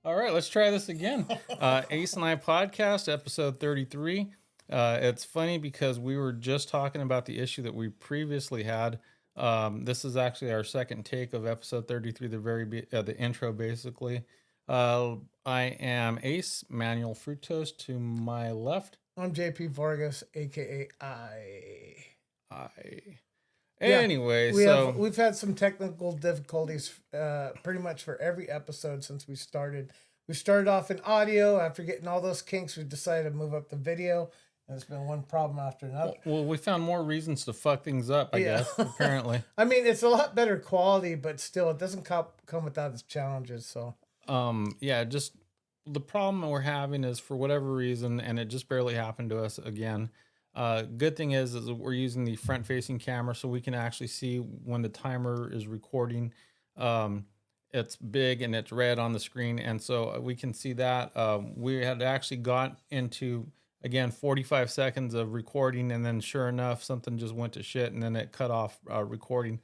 All right, let's try this again. Ace and I podcast, episode 33. It's funny because we were just talking about the issue that we previously had. This is actually our second take of episode 33, the intro, basically. I am Ace, Manuel Fructose to my left. I'm JP Vargas, aka I. I. Yeah, Anyway, so we've had some technical difficulties pretty much for every episode since we started. We started off in audio. After getting all those kinks, we decided to move up to video, and it's been one problem after another. well, we found more reasons to fuck things up, I Yeah. guess, apparently. I mean, it's a lot better quality, but still, it doesn't come without its challenges. So Yeah, just the problem we're having is for whatever reason, and it just barely happened to us again. Good thing is we're using the front facing camera so we can actually see when the timer is recording. Um, it's big and it's red on the screen, and so we can see that. We had actually got into again 45 seconds of recording, and then sure enough, something just went to shit, and then it cut off recording.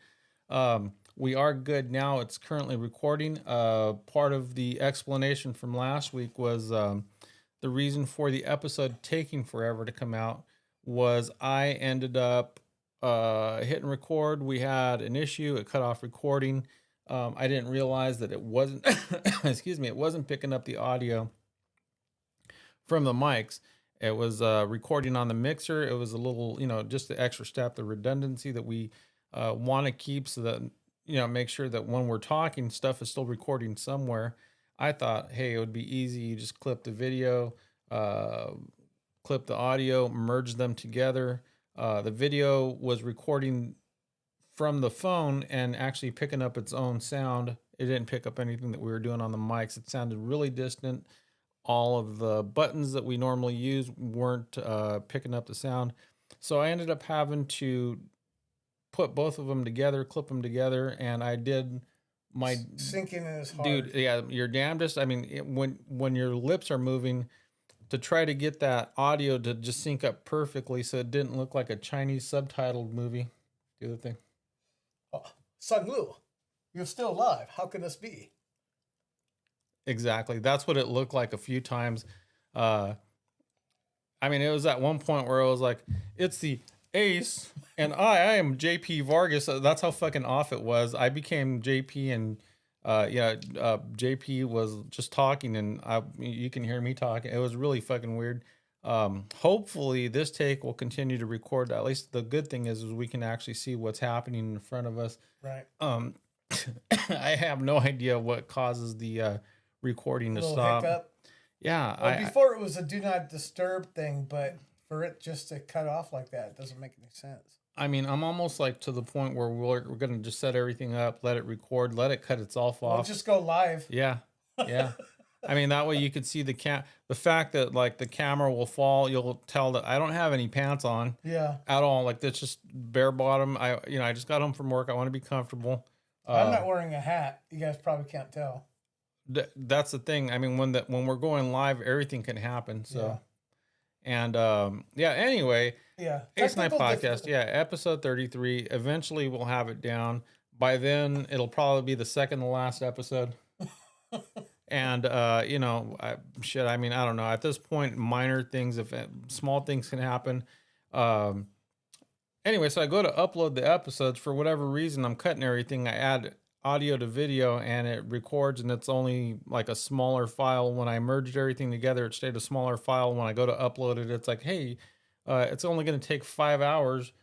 We are good now. It's currently recording. Part of the explanation from last week was the reason for the episode taking forever to come out was I ended up hitting record. We had an issue. It cut off recording. I didn't realize that it wasn't, excuse me, it wasn't picking up the audio from the mics. It was recording on the mixer. It was a little, just the extra step, the redundancy that we want to keep so that, make sure that when we're talking, stuff is still recording somewhere. I thought, hey, it would be easy. You just clip the video, clip the audio, merge them together. The video was recording from the phone and actually picking up its own sound. It didn't pick up anything that we were doing on the mics. It sounded really distant. All of the buttons that we normally use weren't picking up the sound. So I ended up having to put both of them together, clip them together, and I did my syncing is hard. dude. Yeah, you're damnedest. I mean, when your lips are moving, to try to get that audio to just sync up perfectly, so it didn't look like a Chinese subtitled movie. Do the thing. Oh, Sun Lu, you're still alive. How can this be? Exactly. That's what it looked like a few times. I mean, it was at one point where I was like, it's the Ace, and I am JP Vargas. That's how fucking off it was. I became JP, and JP was just talking, and you can hear me talking. It was really fucking weird. Hopefully, this take will continue to record. At least the good thing is we can actually see what's happening in front of us. Right. I have no idea what causes the recording to stop. Hiccup. Yeah, well, before it was a do not disturb thing, but for it just to cut off like that, it doesn't make any sense. I mean, I'm almost like to the point where we're going to just set everything up, let it record, let it cut itself off. We'll just go live. Yeah, yeah. I mean, that way you could see the fact that like the camera will fall, you'll tell that I don't have any pants on. Yeah. At all. Like that's just bare bottom. I just got home from work. I want to be comfortable. I'm not wearing a hat. You guys probably can't tell. That's the thing. I mean, when we're going live, everything can happen. So, yeah. And anyway, yeah, Ace Night Podcast. Yeah, episode 33. Eventually, we'll have it down. By then, it'll probably be the second to last episode. And I mean, I don't know. At this point, minor things, if small things can happen. Anyway, so I go to upload the episodes. For whatever reason, I'm cutting everything. I add audio to video and it records, and it's only like a smaller file. When I merged everything together, it stayed a smaller file. When I go to upload it, it's like, hey, it's only going to take 5 hours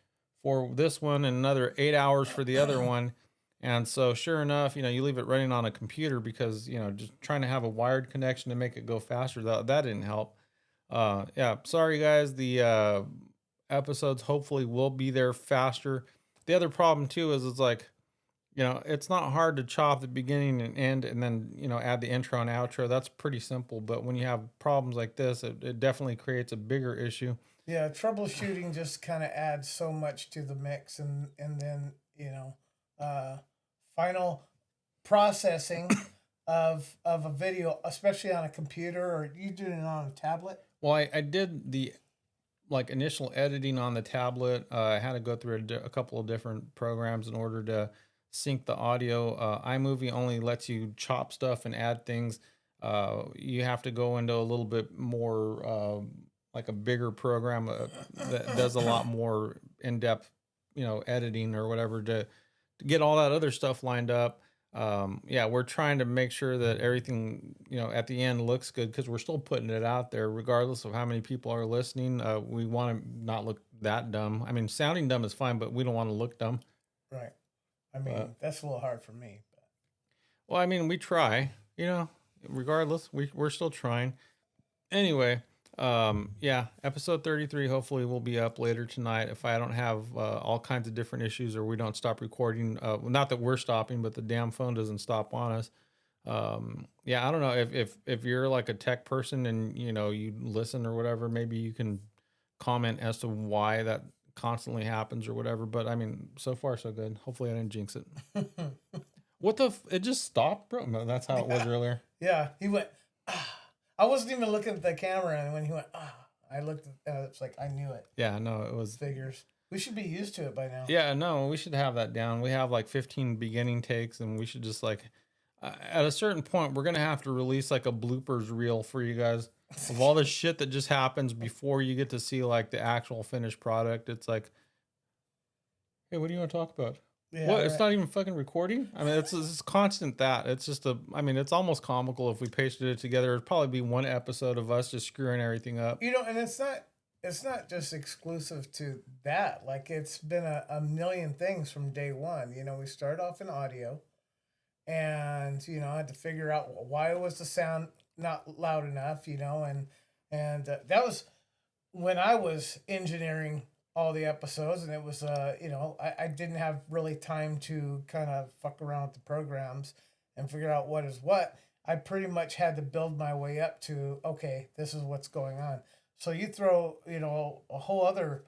for this one and another 8 hours for the other one. And so sure enough, you leave it running on a computer because, just trying to have a wired connection to make it go faster, that didn't help. Sorry guys. The episodes hopefully will be there faster. The other problem too is it's like, it's not hard to chop the beginning and end and then, add the intro and outro. That's pretty simple. But when you have problems like this, it definitely creates a bigger issue. Yeah, troubleshooting just kind of adds so much to the mix, and then final processing of a video, especially on a computer, or you doing it on a tablet. Well, I did the initial editing on the tablet. I had to go through a couple of different programs in order to sync the audio. iMovie only lets you chop stuff and add things. you have to go into a little bit more like a bigger program that does a lot more in-depth, editing or whatever to get all that other stuff lined up. Yeah, we're trying to make sure that everything, at the end looks good because we're still putting it out there, regardless of how many people are listening. We want to not look that dumb. I mean, sounding dumb is fine, but we don't want to look dumb. Right. I mean, that's a little hard for me. But. Well, I mean, we try, regardless, we're still trying. Anyway, yeah, episode 33 hopefully will be up later tonight if I don't have all kinds of different issues or we don't stop recording. Not that we're stopping, but the damn phone doesn't stop on us. Yeah, I don't know if you're like a tech person and you listen or whatever, maybe you can comment as to why that constantly happens or whatever. But I mean, so far so good. Hopefully I didn't jinx it. What the? It just stopped, bro. No, that's how it was earlier. Yeah, he went. Ah. I wasn't even looking at the camera, and when he went, I looked at it's like I knew it. Yeah, no, it was figures. We should be used to it by now. Yeah, no, we should have that down. We have like 15 beginning takes, and we should just like at a certain point, we're gonna have to release like a bloopers reel for you guys of all the shit that just happens before you get to see like the actual finished product. It's like, hey, what do you want to talk about? Yeah, what? Right. It's not even fucking recording. I mean, it's constant that. It's just I mean, it's almost comical if we pasted it together. It'd probably be one episode of us just screwing everything up. And it's not just exclusive to that. Like it's been a million things from day one. We started off in audio, and I had to figure out why was the sound not loud enough. And that was when I was engineering all the episodes, and it was I didn't have really time to kind of fuck around with the programs and figure out what is what. I pretty much had to build my way up to, okay, this is what's going on. So you throw a whole other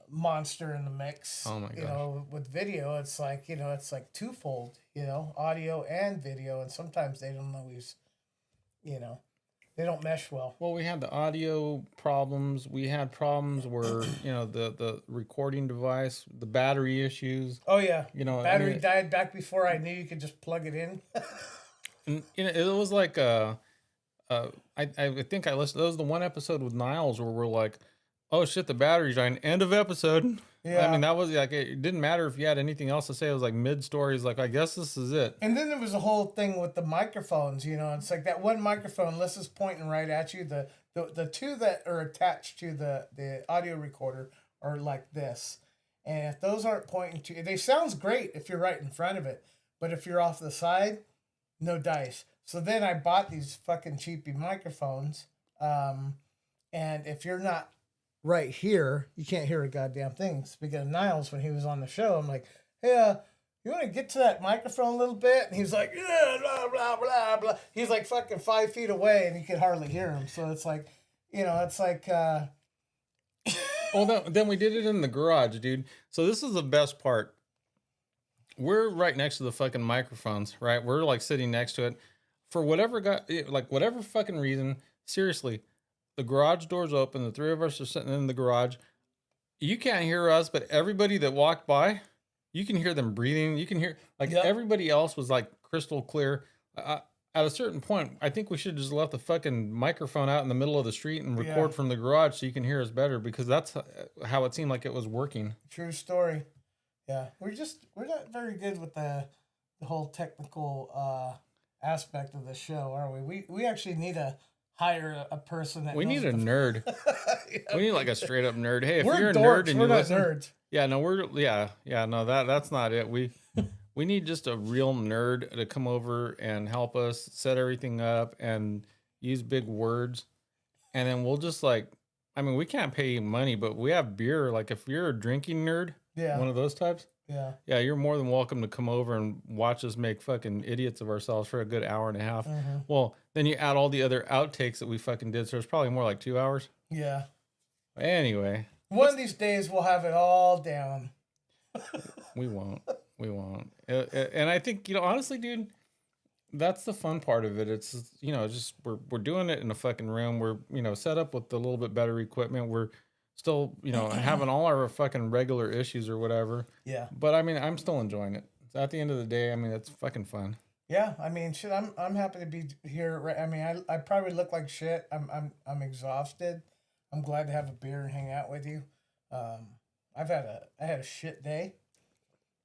monster in the mix. Oh my gosh. With video, it's like it's like twofold, audio and video, and sometimes they don't always they don't mesh well. Well, we had the audio problems. We had problems where, the recording device, the battery issues. Oh, yeah. Battery died back before I knew you could just plug it in. And, it was like, I think I listened. That was the one episode with Niles where we're like, oh, shit, the battery's dying. End of episode. Yeah. I mean, that was like, it didn't matter if you had anything else to say. It was like mid-story. It's like, I guess this is it. And then there was a whole thing with the microphones, It's like that one microphone, unless it's pointing right at you. The two that are attached to the audio recorder are like this. And if those aren't pointing to... They sounds great if you're right in front of it. But if you're off the side, no dice. So then I bought these fucking cheapy microphones. And if you're not right here, you can't hear a goddamn thing. Speaking of Niles, when he was on the show, I'm like, hey, you want to get to that microphone a little bit? And he's like, yeah, blah, blah, blah, blah. He's like fucking 5 feet away, and you could hardly hear him. So it's like, it's like... Well, then we did it in the garage, dude. So this is the best part. We're right next to the fucking microphones, right? We're like sitting next to it. For whatever fucking reason, seriously, the garage door's open. The three of us are sitting in the garage. You can't hear us, but everybody that walked by, you can hear them breathing. You can hear, everybody else was like crystal clear. At a certain point, I think we should just left the fucking microphone out in the middle of the street and record from the garage so you can hear us better, because that's how it seemed like it was working. True story. Yeah, we're not very good with the whole technical aspect of the show, are we? We actually need to hire a person that we need a nerd. We need like a straight up nerd. Hey, if we're you're a dorks, nerd and we're you not listen, nerds. Yeah, no, that's not it. We need just a real nerd to come over and help us set everything up and use big words, and then we'll just we can't pay you money, but we have beer. Like if you're a drinking nerd, one of those types. Yeah, you're more than welcome to come over and watch us make fucking idiots of ourselves for a good hour and a half. Mm-hmm. Well, then you add all the other outtakes that we fucking did, so it's probably more like 2 hours. Yeah. Anyway. One of these days we'll have it all down. We won't. And I think, honestly, dude, that's the fun part of it. It's, just we're doing it in a fucking room. We're, set up with a little bit better equipment. We're still, having all our fucking regular issues or whatever. Yeah. But I mean, I'm still enjoying it. At the end of the day, I mean, it's fucking fun. Yeah, I mean, shit. I'm happy to be here. I mean, I probably look like shit. I'm exhausted. I'm glad to have a beer and hang out with you. Um, I had a shit day.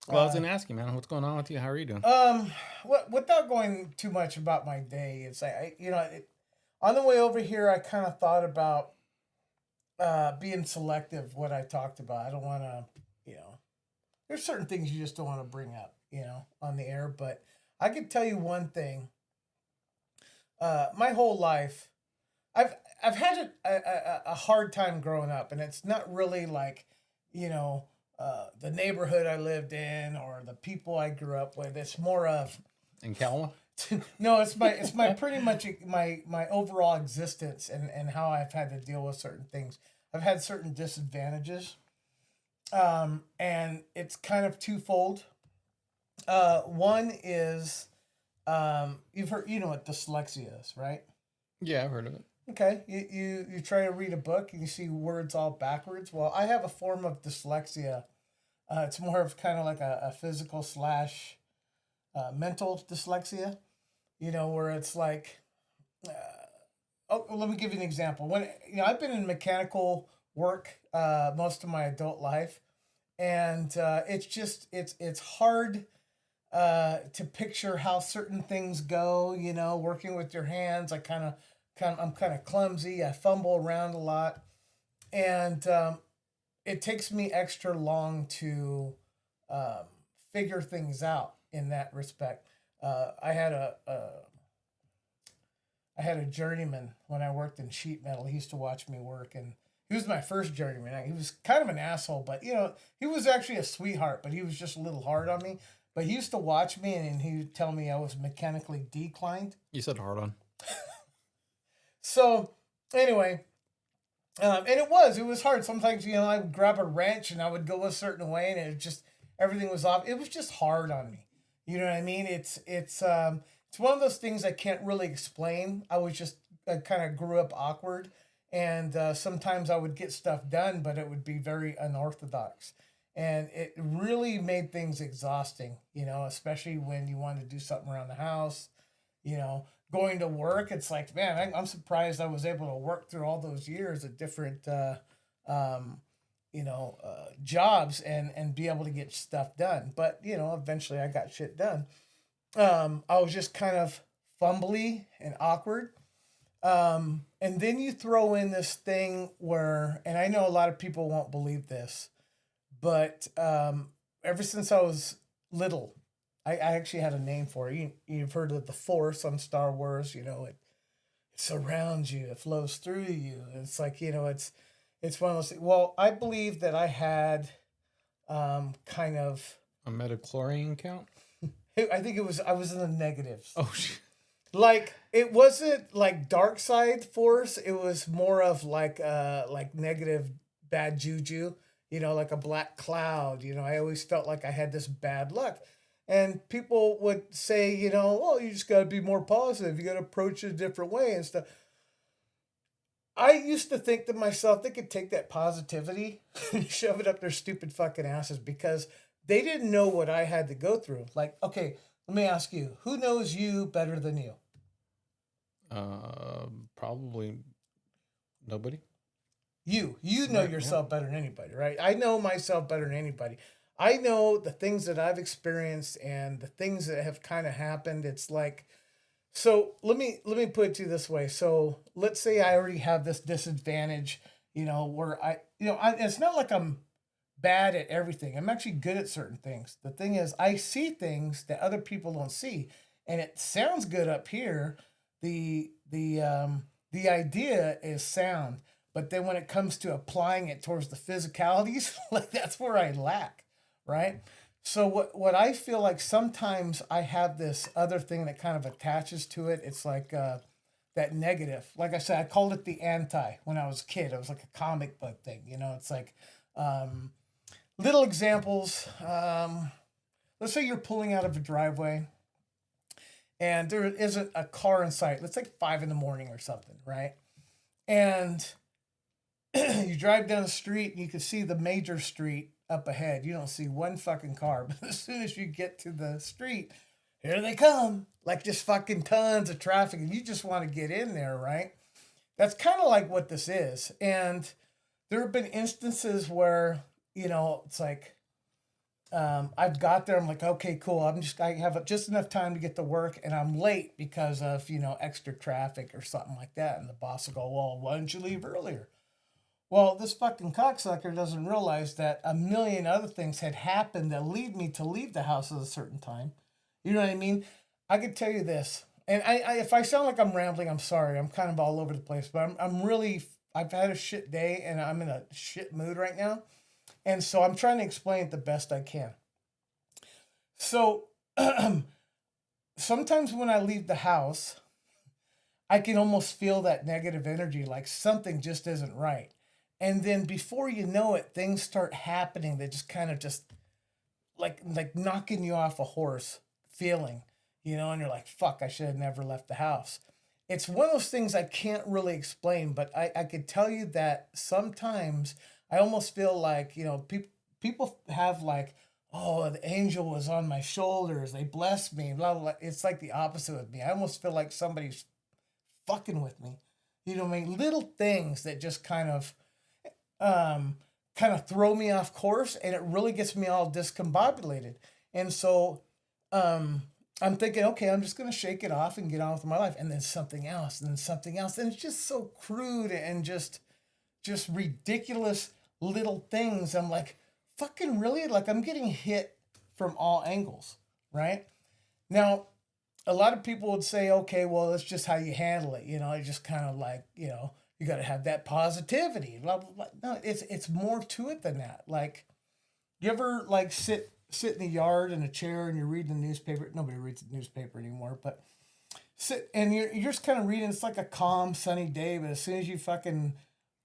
Well, I was Uh, gonna ask you, man, what's going on with you? How are you doing? um, without going too much about my day, it's like on the way over here, I kind of thought about being selective what I talked about. I don't want to, you know, there's certain things you just don't want to bring up, on the air. But I can tell you one thing. My whole life, I've I've had a hard time growing up, and it's not really like, you know, the neighborhood I lived in or the people I grew up with. It's more of In Calma? no, it's my pretty much my overall existence and how I've had to deal with certain things. I've had certain disadvantages, and it's kind of twofold. One is you've heard you know what dyslexia is, right? Yeah, I've heard of it. Okay, you try to read a book and you see words all backwards. Well, I have a form of dyslexia. It's more of kind of like a physical slash mental dyslexia. Where it's like, oh, let me give you an example. When I've been in mechanical work most of my adult life, and it's hard to picture how certain things go. Working with your hands, I'm kind of clumsy. I fumble around a lot, and it takes me extra long to um, figure things out in that respect. I had a journeyman when I worked in sheet metal. He used to watch me work, and he was my first journeyman. He was kind of an asshole, but he was actually a sweetheart. But he was just a little hard on me. But he used to watch me, and he would tell me I was mechanically declined. You said hard on. So anyway, and it was hard. Sometimes I would grab a wrench and I would go a certain way, and it just everything was off. It was just hard on me. You know what I mean? It's one of those things I can't really explain. I kind of grew up awkward, and sometimes I would get stuff done, but it would be very unorthodox, and it really made things exhausting. Especially when you want to do something around the house. Going to work, it's like, man, I'm surprised I was able to work through all those years at different um, jobs and be able to get stuff done. But eventually I got shit done. I was just kind of fumbly and awkward. And then you throw in this thing where, and I know a lot of people won't believe this, but ever since I was little, I actually had a name for it. You've heard of the Force on Star Wars. It surrounds you, it flows through you. It's like it's one of those things. Well, I believe that I had kind of. A metachlorian count? I think I was in the negatives. Oh, shit. Like it wasn't like dark side force. It was more of like negative bad juju. Like a black cloud. I always felt like I had this bad luck. And people would say, oh, you just got to be more positive. You got to approach it a different way and stuff. I used to think to myself, they could take that positivity and shove it up their stupid fucking asses because they didn't know what I had to go through. Like, okay, let me ask you, who knows you better than you? Probably nobody. You know Right, yeah. yourself better than anybody, right? I know myself better than anybody. I know the things that I've experienced and the things that have kind of happened. It's like, so let me put it to you this way. So let's say I already have this disadvantage, where it's not like I'm bad at everything. I'm actually good at certain things. The thing is, I see things that other people don't see, and it sounds good up here. The idea is sound, but then when it comes to applying it towards the physicalities, like that's where I lack, right? So what I feel like sometimes I have this other thing that kind of attaches to it. It's like that negative. Like I said, I called it the anti when I was a kid. It was like a comic book thing. It's like little examples. Let's say you're pulling out of a driveway and there isn't a car in sight. Let's like 5 a.m. or something, right? And you drive down the street and you can see the major street up ahead. You don't see one fucking car, but as soon as you get to the street, here they come. Like just fucking tons of traffic, and you just want to get in there, right? That's kind of like what this is. And there have been instances where, it's like, I've got there. I'm like, okay, cool. I have just enough time to get to work, and I'm late because of extra traffic or something like that. And the boss will go, "Well, why didn't you leave earlier?" Well, this fucking cocksucker doesn't realize that a million other things had happened that lead me to leave the house at a certain time. You know what I mean? I could tell you this, and if I sound like I'm rambling, I'm sorry. I'm kind of all over the place, but I'm really. I've had a shit day, and I'm in a shit mood right now. And so I'm trying to explain it the best I can. So sometimes when I leave the house, I can almost feel that negative energy, like something just isn't right. And then before you know it, things start happening that just kind of just like knocking you off a horse feeling, and you're like, fuck, I should have never left the house. It's one of those things I can't really explain, but I could tell you that sometimes I almost feel like, people have like, oh, the angel was on my shoulders. They blessed me, blah, blah, blah. It's like the opposite with me. I almost feel like somebody's fucking with me. You know what I mean? Little things that just throw me off course, and it really gets me all discombobulated. And so, I'm thinking, okay, I'm just going to shake it off and get on with my life. And then something else, and then something else. And it's just so crude and just ridiculous little things. I'm like, fucking really? Like, I'm getting hit from all angles, right? Now, a lot of people would say, okay, well, that's just how you handle it. It's just kind of like, you got to have that positivity, blah, blah, blah. No, it's more to it than that. Like, you ever like sit in the yard in a chair and you're reading the newspaper? Nobody reads the newspaper anymore, but sit and you're just kind of reading. It's like a calm, sunny day, but as soon as you fucking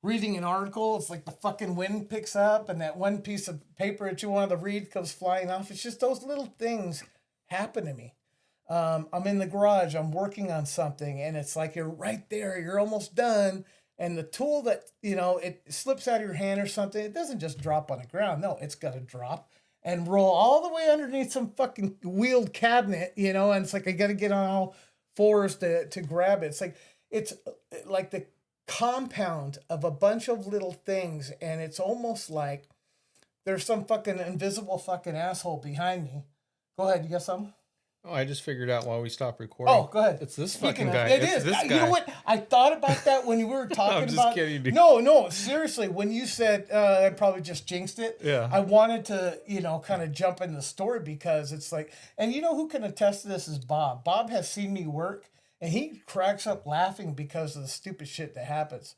reading an article, it's like the fucking wind picks up and that one piece of paper that you wanted to read comes flying off. It's just those little things happen to me. I'm in the garage, I'm working on something, and it's like you're right there, you're almost done, and the tool that, it slips out of your hand or something, it doesn't just drop on the ground. No, it's got to drop and roll all the way underneath some fucking wheeled cabinet, and it's like I got to get on all fours to grab it. It's like the compound of a bunch of little things, and it's almost like there's some fucking invisible fucking asshole behind me. Go ahead, you got something? Oh, I just figured out why we stopped recording. Oh, go ahead. It's this Speaking fucking of, guy. it It's is. this guy. You know what? I thought about that when you were talking I'm just about. kidding, dude. No, seriously. When you said I probably just jinxed it. Yeah. I wanted to, kind of jump in the story because it's like, and who can attest to this is Bob. Bob has seen me work, and he cracks up laughing because of the stupid shit that happens.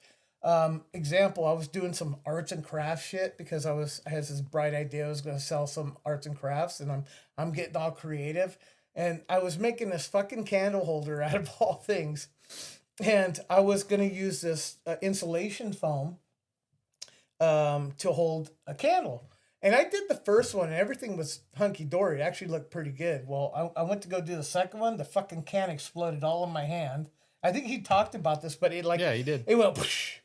Example, I was doing some arts and crafts shit because I had this bright idea I was going to sell some arts and crafts, and I'm getting all creative. And I was making this fucking candle holder out of all things. And I was going to use this insulation foam to hold a candle. And I did the first one and everything was hunky-dory. It actually looked pretty good. Well, I went to go do the second one. The fucking can exploded all in my hand. I think he talked about this, but Yeah, he did. It went whoosh.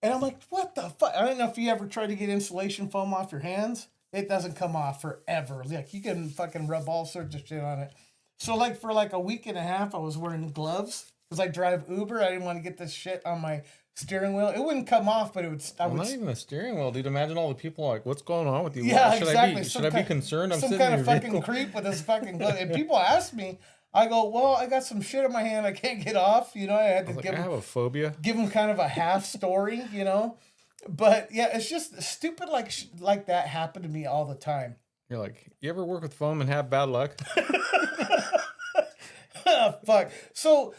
And I'm like, what the fuck? I don't know if you ever tried to get insulation foam off your hands. It doesn't come off forever. Like, you can fucking rub all sorts of shit on it. So, like, for like a week and a half, I was wearing gloves because I drive Uber. I didn't want to get this shit on my steering wheel. It wouldn't come off, but it would. Not even the steering wheel, dude. Imagine all the people like, what's going on with you? Yeah, should exactly. Should I be concerned? I'm some sitting kind in of your fucking vehicle. creep with this fucking glove. And people ask me, I go, well, I got some shit in my hand I can't get off. I had to I have a phobia. give them kind of a half story, But yeah, it's just stupid like that happened to me all the time. You're like, you ever work with foam and have bad luck? Fuck. So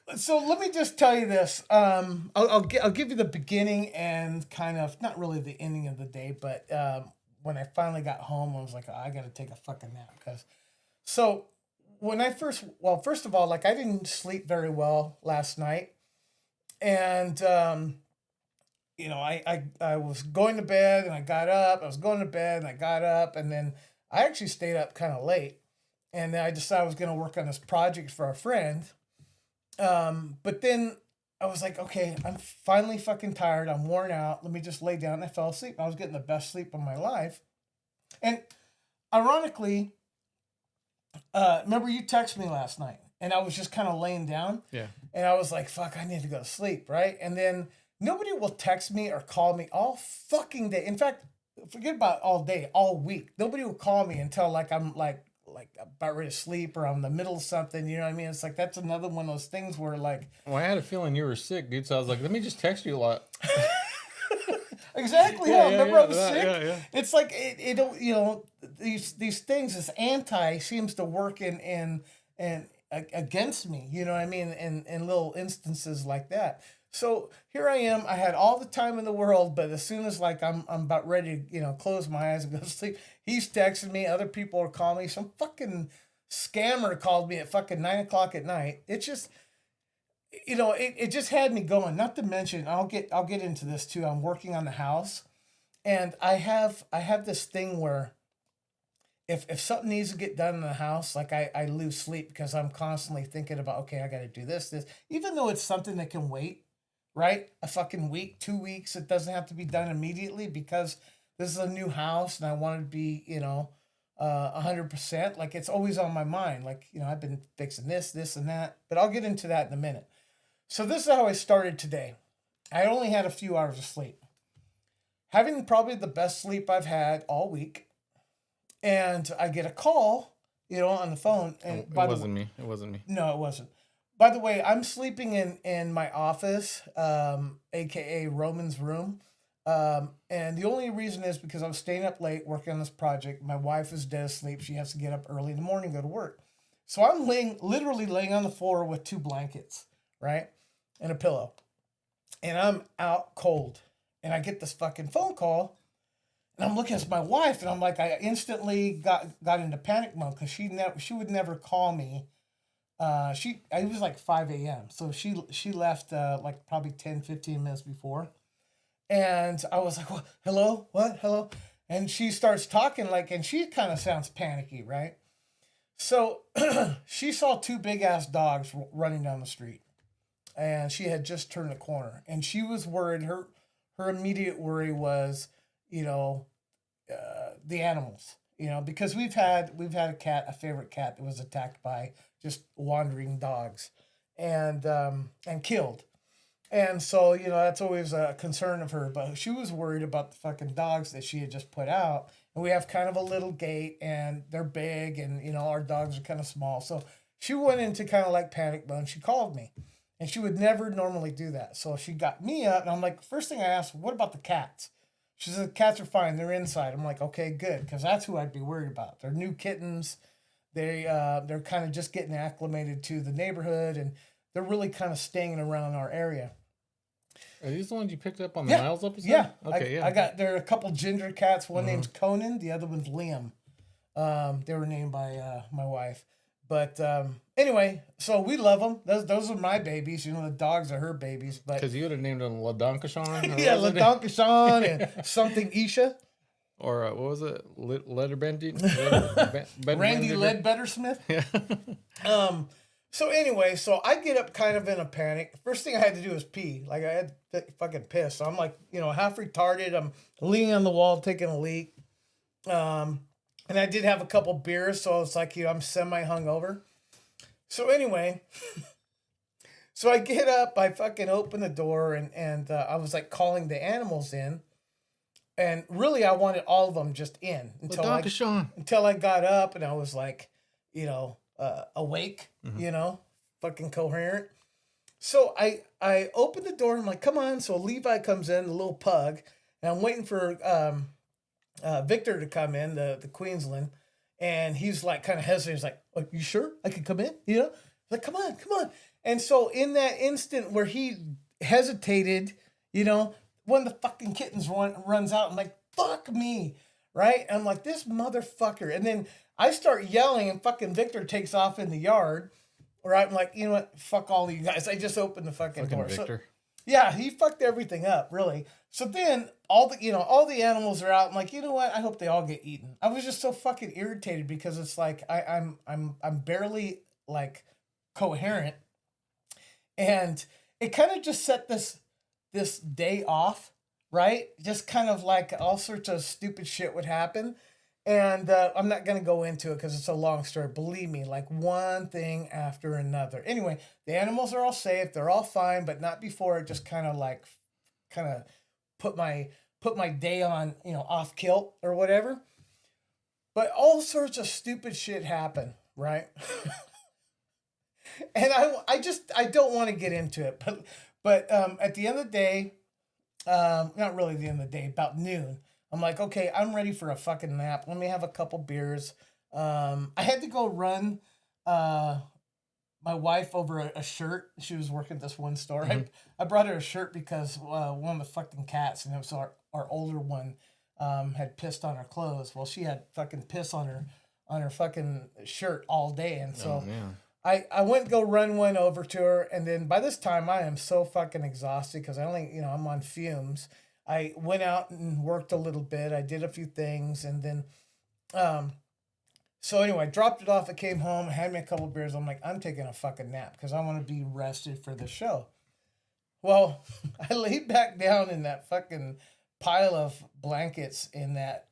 let me just tell you this. I'll give you the beginning and kind of not really the ending of the day, but when I finally got home, I was like, oh, I got to take a fucking nap when I first of all, like I didn't sleep very well last night, and I was going to bed and I got up. I was going to bed and I got up, and then I actually stayed up kind of late. And then I decided I was going to work on this project for a friend. But then I was like, okay, I'm finally fucking tired. I'm worn out. Let me just lay down. And I fell asleep. I was getting the best sleep of my life. And ironically, remember you texted me last night, and I was just kind of laying down, Yeah. and I was like, "Fuck, I need to go to sleep," right? And then nobody will text me or call me all fucking day. In fact, forget about all day, all week. Nobody will call me until like I'm like about ready to sleep or I'm in the middle of something. You know what I mean? It's like that's another one of those things where like Well, I had a feeling you were sick, dude. So I was like, let me just text you a lot. exactly. Yeah, Yeah, yeah, remember yeah, I was sick. yeah. It's like it don't you know these things this anti seems to work in against me. You know what I mean? In little instances like that. So here I am. I had all the time in the world, but as soon as like I'm about ready to close my eyes and go to sleep, he's texting me. Other people are calling me. Some fucking scammer called me at fucking 9 o'clock at night. It's just it just had me going. Not to mention, I'll get into this too. I'm working on the house, and I have this thing where if something needs to get done in the house, like I lose sleep because I'm constantly thinking about, okay, I got to do this, even though it's something that can wait, right? A fucking week, 2 weeks, it doesn't have to be done immediately because this is a new house and I want to be, 100%. Like it's always on my mind. Like, I've been fixing this and that, but I'll get into that in a minute. So this is how I started today. I only had a few hours of sleep. Having probably the best sleep I've had all week. And I get a call, on the phone. And It by the way, wasn't me. It wasn't me. no, it wasn't. By the way, I'm sleeping in my office, aka Roman's room. And the only reason is because I was staying up late working on this project. My wife is dead asleep. She has to get up early in the morning, go to work. So I'm literally laying on the floor with two blankets, right? And a pillow. And I'm out cold. And I get this fucking phone call. And I'm looking at my wife, and I'm like, I instantly got into panic mode because she would never call me. It was like 5 a.m. So she left like probably 10-15 minutes before. And I was like, what? Hello? What? Hello? And she starts talking and she kind of sounds panicky, right? So she saw two big ass dogs running down the street. And she had just turned the corner. And she was worried. Her immediate worry was, you know, the animals, because we've had a favorite cat that was attacked by just wandering dogs, and killed. And so that's always a concern of her. But she was worried about the fucking dogs that she had just put out. And we have kind of a little gate, and they're big, and our dogs are kind of small. So she went into kind of like panic mode. She called me, and she would never normally do that. So she got me up, and I'm like, first thing I asked, what about the cats? She said, the cats are fine. They're inside. I'm like, okay, good. Because that's who I'd be worried about. They're new kittens. They're kind of just getting acclimated to the neighborhood, and they're really kind of staying around our area. Are these the ones you picked up on the Yeah. Miles episode? Yeah. Okay, yeah. There are a couple ginger cats. One name's Conan. The other one's Liam. They were named by my wife. But anyway, so we love them. Those are my babies. The dogs are her babies. But Because you would have named them LaDonkashawn. yeah, LaDonkashawn and something Isha. Or what was it? Letterbending? Randy Ledbetter Smith. Yeah. So anyway, so I get up kind of in a panic. First thing I had to do was pee. Like I had to fucking piss. So I'm like, half retarded. I'm leaning on the wall taking a leak. And I did have a couple beers, so it's like, I'm semi hungover. So anyway, so I get up, I fucking open the door, and I was like calling the animals in. And really, I wanted all of them just in until I got up and I was like, awake, fucking coherent. So I opened the door. I'm like, come on. So Levi comes in, the little pug, and I'm waiting for Victor to come in, the Queensland, and he's like kind of hesitant. He's like, "Are you sure I can come in?" Like, come on. And so in that instant where he hesitated, one of the fucking kittens runs out. I'm like, fuck me, right? And I'm like, this motherfucker. And then I start yelling, and fucking Victor takes off in the yard. Right? I'm like, you know what? Fuck all of you guys. I just opened the fucking door. Victor. So, yeah, he fucked everything up, really. So then all the animals are out. I'm like, you know what? I hope they all get eaten. I was just so fucking irritated because it's like I'm barely like coherent, and it kind of just set this day off, right? Just kind of like all sorts of stupid shit would happen. And I'm not going to go into it because it's a long story. Believe me, like one thing after another. Anyway, the animals are all safe. They're all fine, but not before it just kind of like, kind of put my day on, off kilt or whatever. But all sorts of stupid shit happen, right? And I don't want to get into it, but at the end of the day, not really the end of the day, about noon, I'm like, okay, I'm ready for a fucking nap. Let me have a couple beers. I had to go run my wife over a shirt. She was working at this one store. I brought her a shirt because one of the fucking cats, and it was our older one, had pissed on her clothes. Well, she had fucking piss on her fucking shirt all day, and so. Oh, man. I went and go run one over to her, and then by this time I am so fucking exhausted because I only, I'm on fumes. I went out and worked a little bit. I did a few things, and then, so anyway, I dropped it off. I came home, had me a couple beers. I'm like, I'm taking a fucking nap because I want to be rested for the show. Well, I laid back down in that fucking pile of blankets in that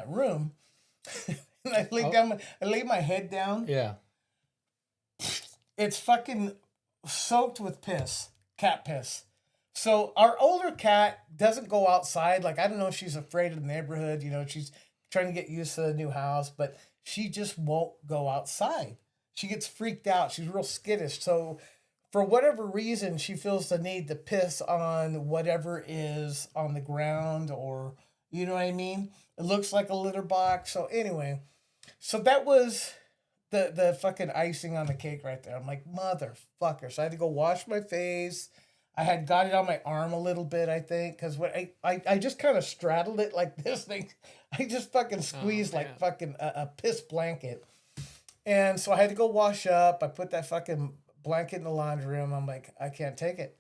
room, and I laid down. I laid my head down. Yeah. It's fucking soaked with piss, cat piss. So our older cat doesn't go outside. Like, I don't know if she's afraid of the neighborhood. She's trying to get used to the new house, but she just won't go outside. She gets freaked out. She's real skittish. So for whatever reason, she feels the need to piss on whatever is on the ground, or, you know what I mean? It looks like a litter box. So anyway, so that was the fucking icing on the cake right there. I'm like, motherfucker. So I had to go wash my face. I had got it on my arm a little bit, I think, because when I just kind of straddled it like this thing. I just fucking squeezed like fucking a piss blanket. And so I had to go wash up. I put that fucking blanket in the laundry room. I'm like, I can't take it.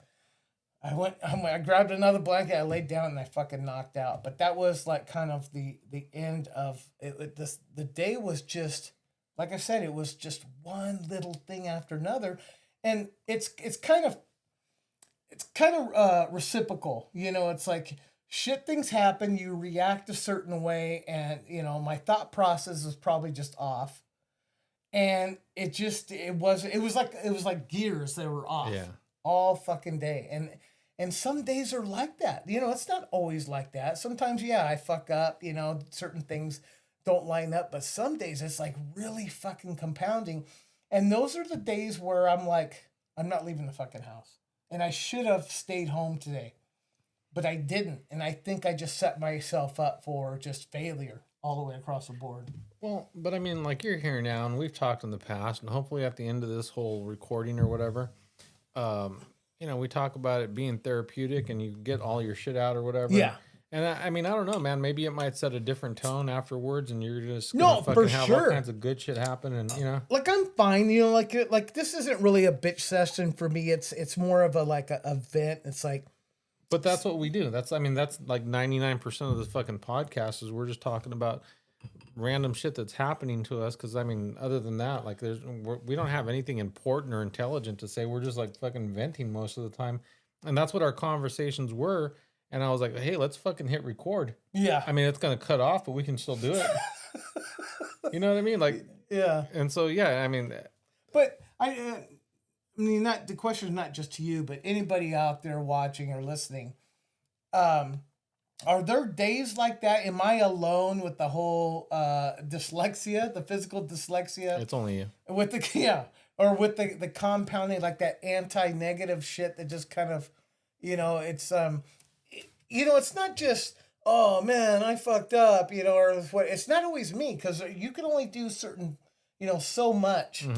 I grabbed another blanket. I laid down and I fucking knocked out. But that was like kind of the end of it. The day was just, like I said, it was just one little thing after another, and it's kind of reciprocal. It's like shit things happen, you react a certain way, and my thought process is probably just off, and it was like gears that were off all fucking day, and some days are like that. It's not always like that. Sometimes, I fuck up. Certain things don't line up, but some days it's like really fucking compounding. And those are the days where I'm like, I'm not leaving the fucking house. And I should have stayed home today, but I didn't. And I think I just set myself up for just failure all the way across the board. Well, but I mean, like, you're here now, and we've talked in the past, and hopefully at the end of this whole recording or whatever, we talk about it being therapeutic and you get all your shit out or whatever. Yeah. And I mean, I don't know, man. Maybe it might set a different tone afterwards, and you're just No, gonna for fucking have all sure. kinds of good shit happen, and Like, I'm fine. Like this isn't really a bitch session for me. It's more of a vent. It's like, But that's what we do. That's like 99% of the fucking podcast is we're just talking about random shit that's happening to us. Because I mean, other than that, like we don't have anything important or intelligent to say. We're just like fucking venting most of the time, and that's what our conversations were. And I was like, hey, let's fucking hit record. yeah. I mean, it's gonna cut off, but we can still do it. You know what I mean? Like, Yeah. and so yeah, I mean, But I mean, not the question is not just to you, but anybody out there watching or listening. Are there days like that? Am I alone with the whole dyslexia, the physical dyslexia? it's only you. With the or with the compounding, like that anti-negative shit that just kind of, it's it's not just, oh man, I fucked up, or what. It's not always me, because you can only do certain, so much.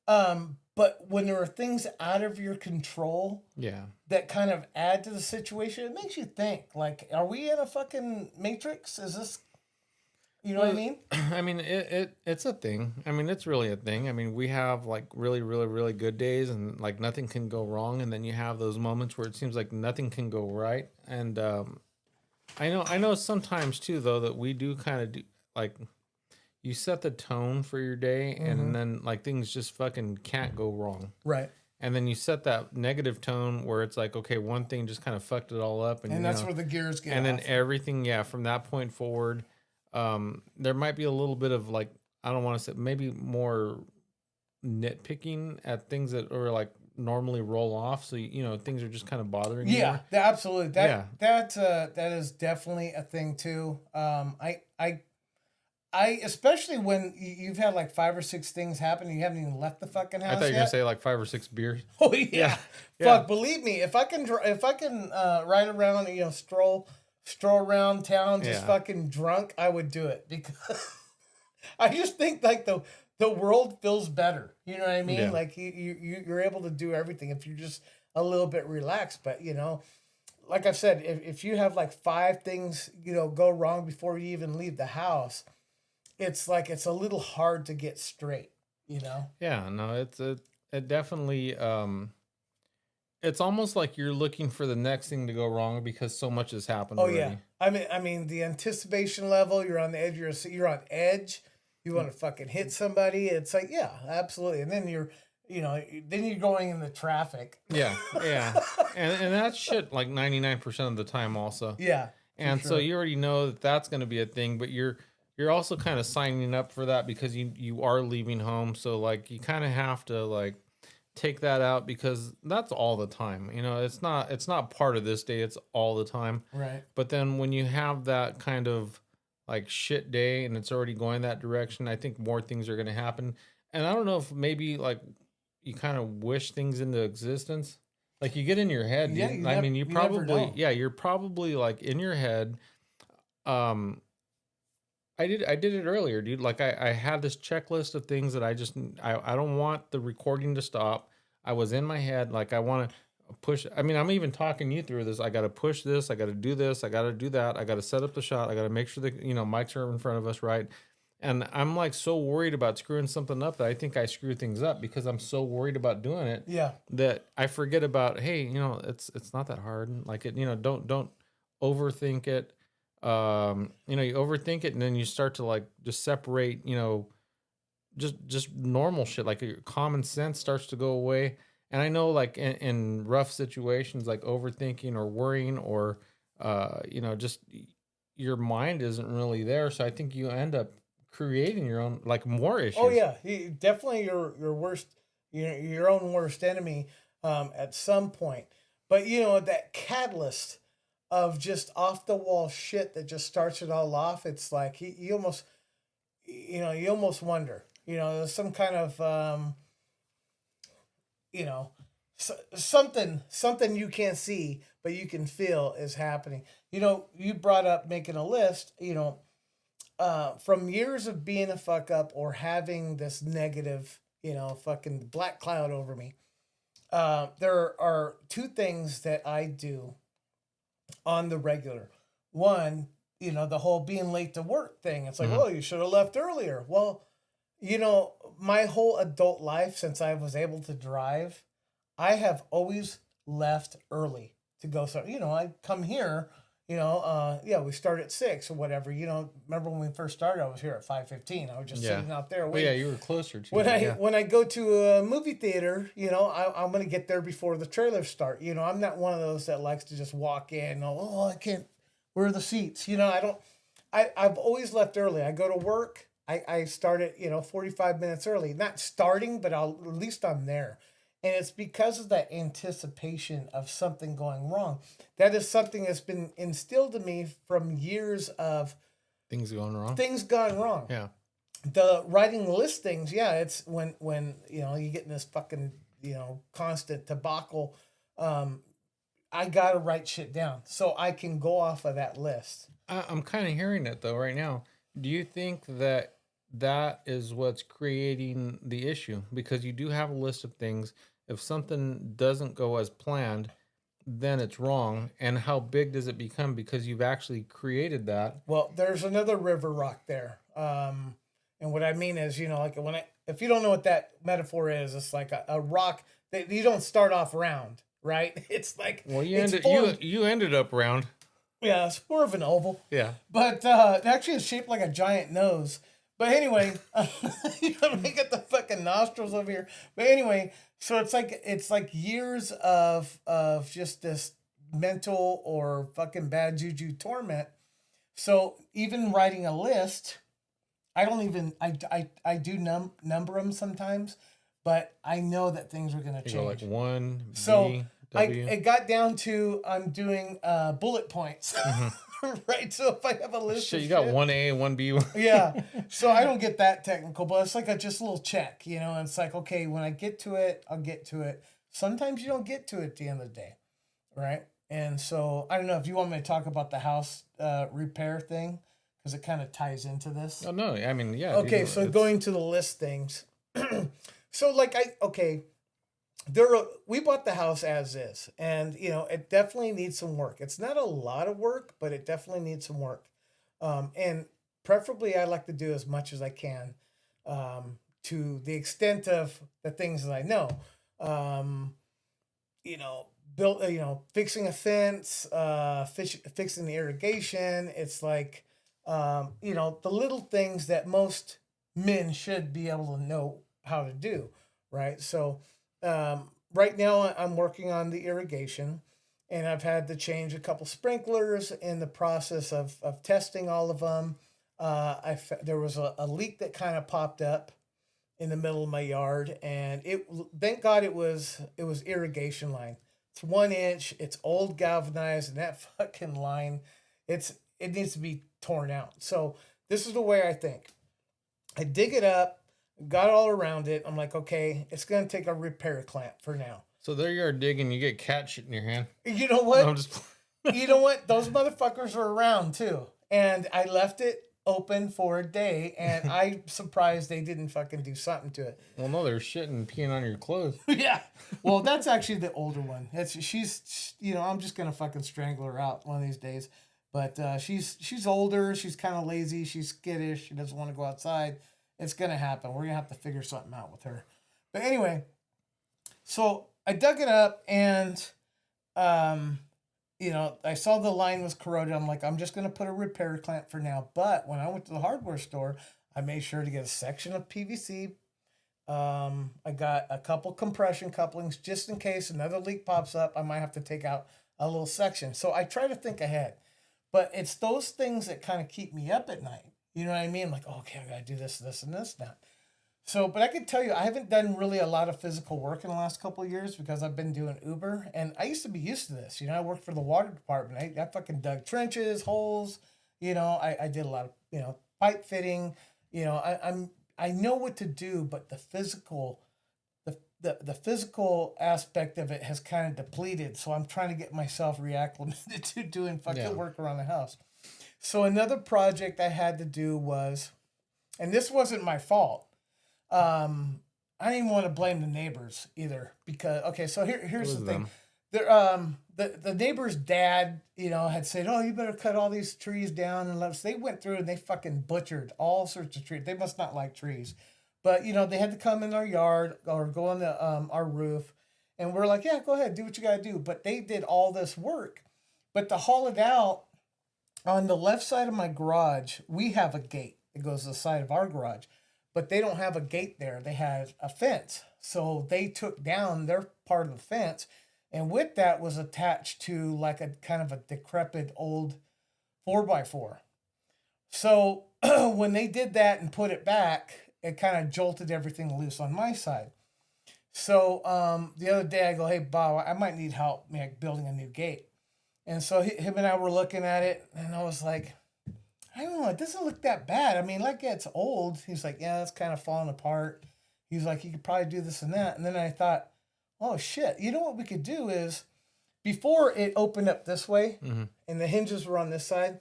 But when there are things out of your control, Yeah. that kind of add to the situation, it makes you think, like, are we in a fucking matrix? Is this, what I mean? I mean, it's a thing. I mean, it's really a thing. I mean, we have like really, really, really good days, and like nothing can go wrong, and then you have those moments where it seems like nothing can go right. And I know sometimes too, though, that we do kind of do like, you set the tone for your day, and then like things just fucking can't go wrong. Right. And then you set that negative tone where it's like, okay, one thing just kind of fucked it all up, And that's where the gears get and then off. everything, from that point forward, there might be a little bit of like, I don't want to say, maybe more nitpicking at things that are like normally roll off. So, things are just kind of bothering you Yeah, more. absolutely. Yeah. That is definitely a thing too. I especially when you've had like 5 or 6 things happen and you haven't even left the fucking I thought house you were going to yet. say like 5 or 6 beers. Oh Yeah. yeah, Yeah. fuck. Believe me, if I can ride around, stroll around town just Yeah. fucking drunk, I would do it because I just think like the world feels better. You know what I mean? Yeah. Like you're able to do everything if you're just a little bit relaxed. But like I've said, if you have like 5 things go wrong before you even leave the house, it's like it's a little hard to get straight. You know? Yeah. No, it definitely, it's almost like you're looking for the next thing to go wrong because so much has happened Oh yeah. already. I mean the anticipation level. You're on the edge. You're on edge. You want to fucking hit somebody. It's like yeah, absolutely. And then then you're going in the traffic. Yeah. Yeah. And that's shit like 99% of the time also. Yeah, for And so sure. you already know that that's going to be a thing, but you're also kind of signing up for that because you are leaving home. So like you kind of have to like take that out because that's all the time. It's not part of this day, it's all the time. Right. But then when you have that kind of like shit day and it's already going that direction, I think more things are going to happen. And I don't know if maybe like you kind of wish things into existence. Like you get in your head, Yeah, dude. I mean, you never know. yeah, you're probably like in your head. Um, I did it earlier, dude. Like I had this checklist of things that I don't want the recording to stop. I was in my head like I want to push. I mean, I'm even talking you through this. I got to push this. I got to do this. I got to do that. I got to set up the shot. I got to make sure that mics are in front of us, right? And I'm like so worried about screwing something up that I think I screw things up because I'm so worried about doing it Yeah. that I forget about, hey, it's not that hard. Like don't overthink it. You overthink it and then you start to like just separate, just normal shit. Like your common sense starts to go away. And I know like in rough situations like overthinking or worrying or just your mind isn't really there. So I think you end up creating your own like more Oh issues. yeah. Definitely your worst, your own worst enemy at some point. But that catalyst of just off the wall shit that just starts it all off. It's like you almost you almost wonder. There's some kind of you know something you can't see but you can feel is happening. You brought up making a list. From years of being a fuck up or having this negative fucking black cloud over me, there are 2 things that I do on the regular. One, the whole being late to work thing. It's like, Hmm. oh, you should have left earlier. Well, my whole adult life since I was able to drive, I have always left early to go. So, I come here, yeah, we start at 6 or whatever. Remember when we first started, I was here at 5:15. I was just Yeah. sitting out there But yeah, waiting. you were closer to When it. I Yeah. when I go to a movie theater, I'm gonna get there before the trailers start. I'm not one of those that likes to just walk in. Oh, I can't. Where are the seats? I don't. I've always left early. I go to work. I start at 45 minutes early. Not starting, but at least I'm there. And it's because of that anticipation of something going wrong. That is something that's been instilled in me from years of Things going wrong. things gone wrong. Yeah. The writing listings, yeah, it's when you get in this fucking constant debacle. um I gotta write shit down so I can go off of that list. I'm kind of hearing it though right now. Do you think that that is what's creating the issue? Because you do have a list of things. If something doesn't go as planned, then it's wrong. And how big does it become because you've actually created that? Well, there's another river rock there. And what I mean is, like if you don't know what that metaphor is, it's like a rock that you don't start off round, right? It's like Well, it's formed. you ended up round. Yeah, it's more of an oval. Yeah. But actually, it's shaped like a giant nose. But anyway, let me get the fucking nostrils over here. But anyway, so it's like years of just this mental or fucking bad juju torment. So even writing a list, I don't even I do number them sometimes, but I know that things are gonna You go like change. one So B I W. it got down to I'm doing bullet points, Mm-hmm. right? So if I have a list Shit, of you got shit, one A, one B. yeah. So I don't get that technical, but it's like a just a little check, you know. And it's like, okay, when I get to it, I'll get to it. Sometimes you don't get to it at the end of the day, right? And so I don't know if you want me to talk about the house repair thing because it kind of ties into this. Oh no, I mean, yeah. Okay, Dude, so it's, going to the list things. So like there we bought the house as is, and you know it definitely needs some work. It's not a lot of work, but it definitely needs some work. And preferably I like to do as much as I can, to the extent of the things that I know. Um, you know, built, fixing a fence, fixing the irrigation. It's like, the little things that most men should be able to know how to do, right? So, right now I'm working on the irrigation, and I've had to change a couple sprinklers in the process of testing all of them. There was a leak that kind of popped up in the middle of my yard, and it thank God it was irrigation line. It's 1 inch, it's old galvanized, and that fucking line, it needs to be torn out. So this is the way I think. I dig it up, got all around it. I'm like, okay, it's gonna take a repair clamp for now. so there you are digging, you get cat shit in your hand. You know No, I'm what? just. You know what? Those motherfuckers are around too. And I left it open for a day, and I'm surprised they didn't fucking do something to it. Well, no, they're shitting and peeing on your clothes. Yeah. Well, that's actually the older one. I'm just gonna fucking strangle her out one of these days. But she's older. She's kind of lazy. She's skittish. She doesn't want to go outside. It's gonna happen. We're gonna have to figure something out with her. But anyway, so I dug it up, and um, I saw the line was corroded. I'm like, I'm just gonna put a repair clamp for now. But when I went to the hardware store, I made sure to get a section of PVC. I got a couple compression couplings just in case another leak pops up. I might have to take out a little section. So I try to think ahead, but it's those things that kind of keep me up at night. You know what I mean? Like, oh, okay, I gotta do this, this, and this now. So, but I can tell you, I haven't done really a lot of physical work in the last couple of years because I've been doing Uber, and I used to be used to this. I worked for the water department. I fucking dug trenches, holes. I did a lot of pipe fitting. I know what to do, but the physical aspect of it has kind of depleted. So I'm trying to get myself reacclimated to doing fucking work around the house. So another project I had to do was, and this wasn't my fault. I didn't even want to blame the neighbors either because okay, so here's the thing. Them. The neighbor's dad, had said, "Oh, you better cut all these trees down and let us." They went through and they fucking butchered all sorts of trees. They must not like trees, but they had to come in our yard or go on the our roof, and we're like, "Yeah, go ahead, do what you gotta do." But they did all this work, but to haul it out on the left side of my garage, we have a gate that goes to the side of our garage, but they don't have a gate there. They had a fence, so they took down their part of the fence, and with that was attached to like a kind of a decrepit old 4x4. So when they did that and put it back, it kind of jolted everything loose on my side. So the other day I go, "Hey Bob, I might need help building a new gate." And so him and I were looking at it, and I was like, "I don't know, it doesn't look that bad. I mean, like it's old." He's like, "Yeah, it's kind of falling apart." He's like, "You could probably do this and that." And then I thought, "Oh shit, you know what we could do is before it opened up this way and the hinges were on this side,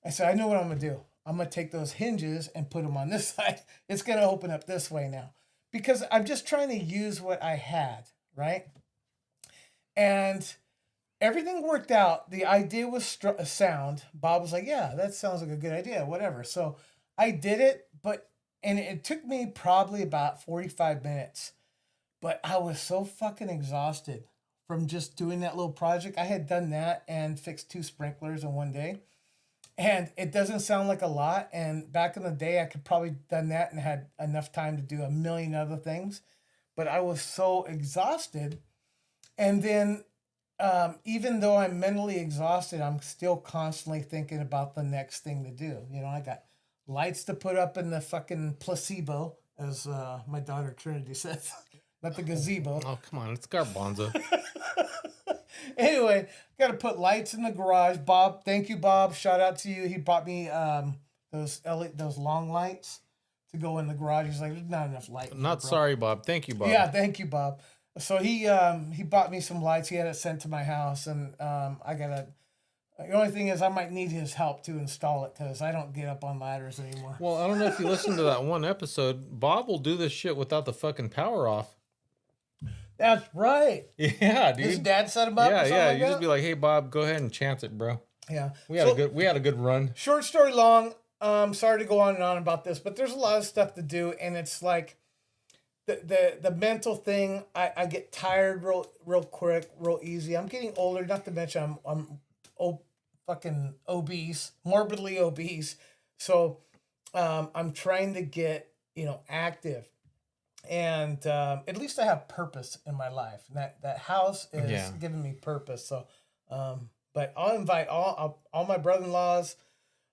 I said, I know what I'm gonna do. I'm gonna take those hinges and put them on this side. It's gonna open up this way now." Because I'm just trying to use what I had, right? And everything worked out. The idea was sound. Bob was like, "Yeah, that sounds like a good idea, whatever." So I did it, and it took me probably about 45 minutes. But I was so fucking exhausted from just doing that little project. I had done that and fixed 2 sprinklers in one day. And it doesn't sound like a lot. And back in the day, I could probably done that and had enough time to do a million other things. But I was so exhausted. And then even though I'm mentally exhausted, I'm still constantly thinking about the next thing to do. You know, I got lights to put up in the fucking placebo, as my daughter Trinity says, not the gazebo. Oh, come on. It's garbanzo. Anyway, got to put lights in the garage. Bob, thank you, Bob. Shout out to you. He bought me those long lights to go in the garage. He's like, there's not enough light. Not bro. sorry, Bob. Thank you, Bob. Yeah, thank you, Bob. So he bought me some lights. He had it sent to my house, and I gotta. The only thing is, I might need his help to install it because I don't get up on ladders anymore. Well, I don't know if you listened to that one episode. Bob will do this shit without the fucking power off. That's right. Yeah, dude. His dad set him up. Yeah, or something yeah. like You just that? be like, "Hey, Bob, go ahead and chance it, bro." Yeah. We had a good run. Short story long. Sorry to go on and on about this, but there's a lot of stuff to do, and it's like the mental thing. I get tired real quick, real easy. I'm getting older. Not to mention I'm fucking obese, morbidly obese. So I'm trying to get active, and at least I have purpose in my life. And that house is giving me purpose. So, but I'll invite all my brother-in-laws,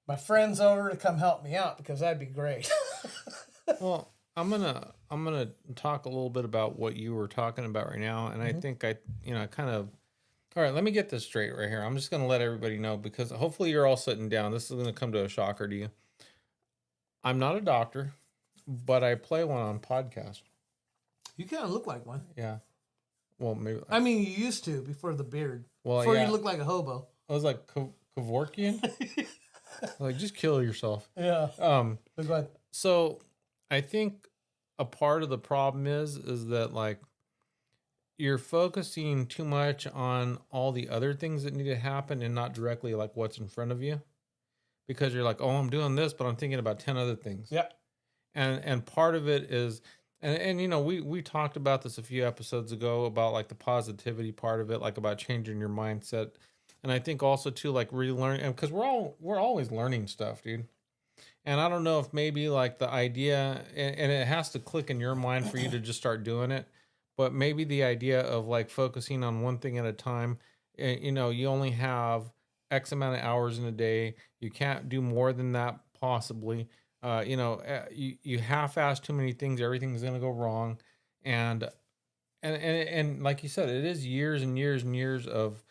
my friends over to come help me out because that'd be great. Well, I'm gonna talk a little bit about what you were talking about right now, and I think I kind of. All right, let me get this straight right here. I'm just gonna let everybody know because hopefully you're all sitting down. This is gonna come to a shocker to you. I'm not a doctor, but I play one on podcast. You kind of look like one. Yeah. Well, maybe. I mean, you used to before the beard. Well, before yeah. you looked like a hobo. I was like Kevorkian. Like, just kill yourself. Yeah. But go ahead. So I think a part of the problem is that like you're focusing too much on all the other things that need to happen and not directly like what's in front of you, because you're like, oh, I'm doing this, but I'm thinking about 10 other things. Yeah. And part of it is, and we talked about this a few episodes ago about like the positivity part of it, like about changing your mindset. And I think also too, like relearning, because we're always learning stuff, dude. And I don't know if maybe like the idea, and it has to click in your mind for you to just start doing it. But maybe the idea of like focusing on one thing at a time, you only have X amount of hours in a day. You can't do more than that possibly. You half-ass too many things. Everything's going to go wrong. And like you said, it is years and years and years of,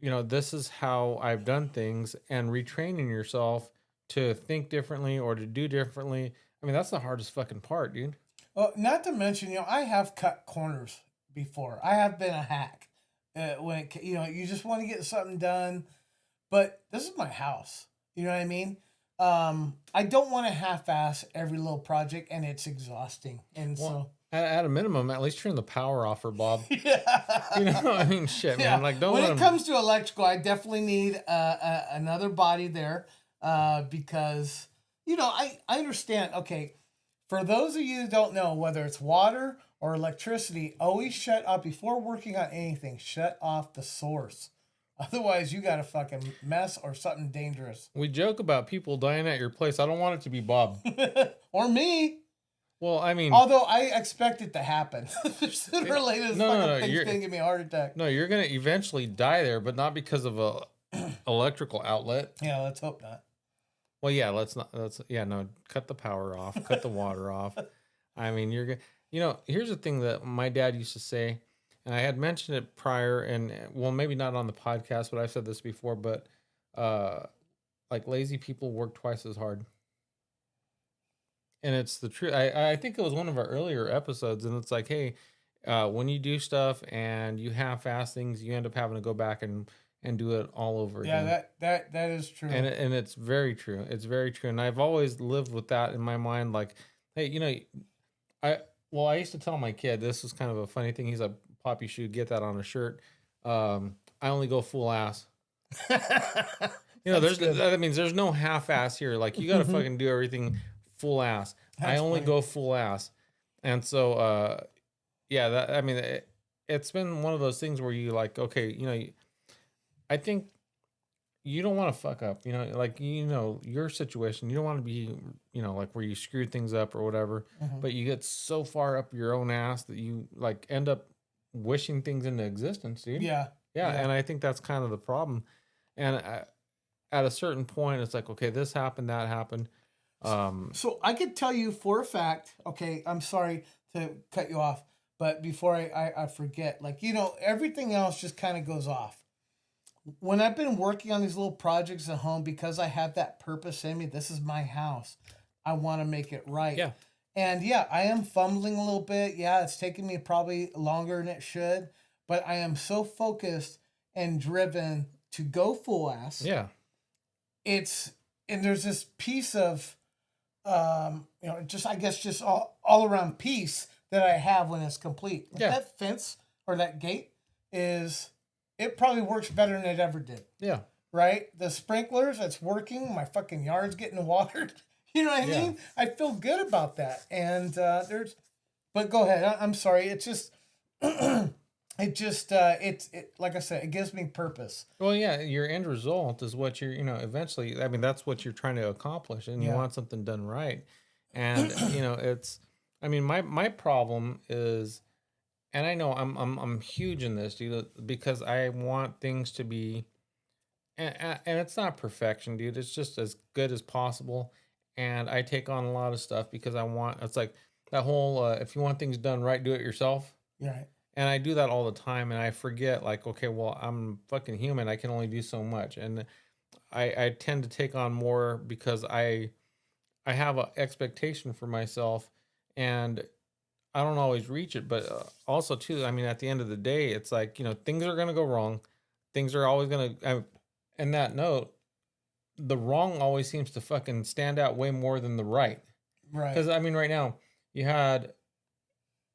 this is how I've done things, and retraining yourself to think differently or to do differently. I mean, that's the hardest fucking part, dude. Well, not to mention, I have cut corners before. I have been a hack. You just want to get something done, but this is my house. You know what I mean? I don't want to half-ass every little project, and it's exhausting. And at a minimum, at least turn the power off for Bob. Yeah. I mean, shit, man. Yeah. Like, don't. When it comes to electrical, I definitely need another body there, because I understand. Okay, for those of you who don't know, whether it's water or electricity, always shut off before working on anything. Shut off the source. Otherwise, you got a fucking mess or something dangerous. We joke about people dying at your place. I don't want it to be Bob. Or me. Well, I mean, although I expect it to happen. Sooner or later, this fucking thing's going to give me a heart attack. No, you're going to eventually die there, but not because of a electrical outlet. Yeah, let's hope not. Well, yeah, no, cut the power off, cut the water off. I mean, here's the thing that my dad used to say, and I had mentioned it prior, and well, maybe not on the podcast, but I've said this before, but like lazy people work twice as hard. And it's the truth. I think it was one of our earlier episodes, and it's like, hey, when you do stuff and you half-ass things, you end up having to go back and do it all over again. Yeah, that is true. And it's very true. It's very true. And I've always lived with that in my mind. Like, hey, I used to tell my kid, this was kind of a funny thing. He's like, Pop, you should get that on a shirt. I only go full ass. That means there's no half-ass here. Like, you got to fucking do everything full ass. I only go full ass. And so, it's been one of those things where you like, okay, I think you don't want to fuck up, your situation. You don't want to be, like where you screw things up or whatever, but you get so far up your own ass that you like end up wishing things into existence, dude. Yeah. Yeah, Yeah. and I think that's kind of the problem. And at a certain point, it's like, okay, this happened, that happened. Um, So I could tell you for a fact, okay, I'm sorry to cut you off, but before I forget, like, everything else just kind of goes off. When I've been working on these little projects at home, because I have that purpose in me, this is my house. I want to make it right. yeah, And yeah, I am fumbling a little bit. Yeah, it's taking me probably longer than it should, but I am so focused and driven to go full ass. yeah, It's, and there's this piece of, just, I guess, just all around peace that I have when it's complete. Like yeah, that fence or that gate is, it probably works better than it ever did. yeah, Right? The sprinklers, it's working. My fucking yard's getting watered. You know what I yeah. mean? I feel good about that. And but go ahead. I'm sorry. It's just, like I said, it gives me purpose. Well, yeah, your end result is what you're, eventually, I mean, that's what you're trying to accomplish, and you Yeah. want something done right. And, I mean, my problem is, and I know I'm huge in this, dude, because I want things to be, and it's not perfection, dude. It's just as good as possible. And I take on a lot of stuff because it's like that whole, if you want things done right, do it yourself. Right. And I do that all the time, and I forget, like, okay, well, I'm fucking human. I can only do so much, and I tend to take on more because I have an expectation for myself, and I don't always reach it. But also, too, I mean, at the end of the day, it's like, things are gonna go wrong. Things are always gonna. And that note, the wrong always seems to fucking stand out way more than the right. Right. Because I mean, right now, you had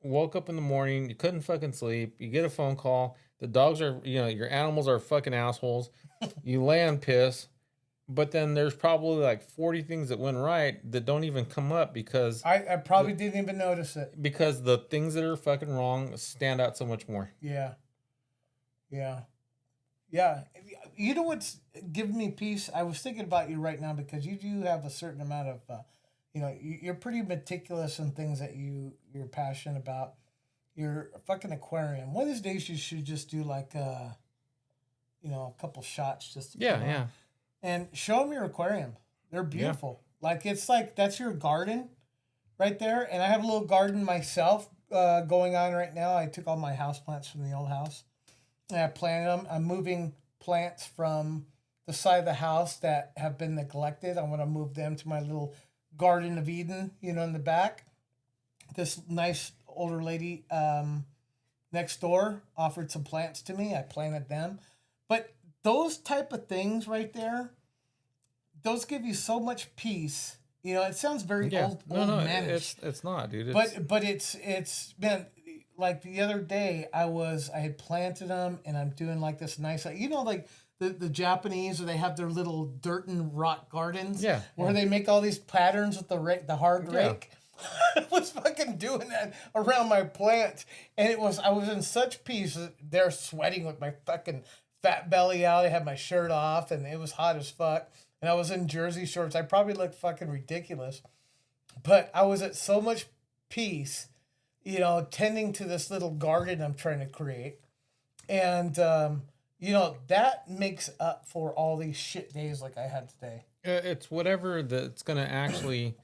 woke up in the morning, you couldn't fucking sleep, you get a phone call, the dogs are, your animals are fucking assholes, you lay on piss, but then there's probably like 40 things that went right that don't even come up I probably didn't even notice it. because the things that are fucking wrong stand out so much more. Yeah. Yeah. Yeah. You know what's giving me peace? I was thinking about you right now because you do have a certain amount of, you're pretty meticulous in things that you're passionate about. You're a fucking aquarium. One of these days you should just do like, a couple shots just to Yeah, come yeah. on. And show them your aquarium. They're beautiful. Like, it's like that's your garden right there. And I have a little garden myself going on right now. I took all my house plants from the old house and I planted them. I'm moving plants from the side of the house that have been neglected. I want to move them to my little Garden of Eden, in the back. This nice older lady next door offered some plants to me. I planted them. But those type of things right there, those give you so much peace. It sounds very Yeah. old No, manish, it's not, dude. but it's been like the other day I had planted them and I'm doing like this nice, like the Japanese where they have their little dirt and rock gardens, Yeah, where yeah. they make all these patterns with the hard Yeah. rake. I was fucking doing that around my plants, and I was in such peace. They're sweating with my fucking fat belly out. I had my shirt off, and it was hot as fuck. And I was in jersey shorts. I probably looked fucking ridiculous, but I was at so much peace, tending to this little garden I'm trying to create, and that makes up for all these shit days like I had today. It's whatever that's going to actually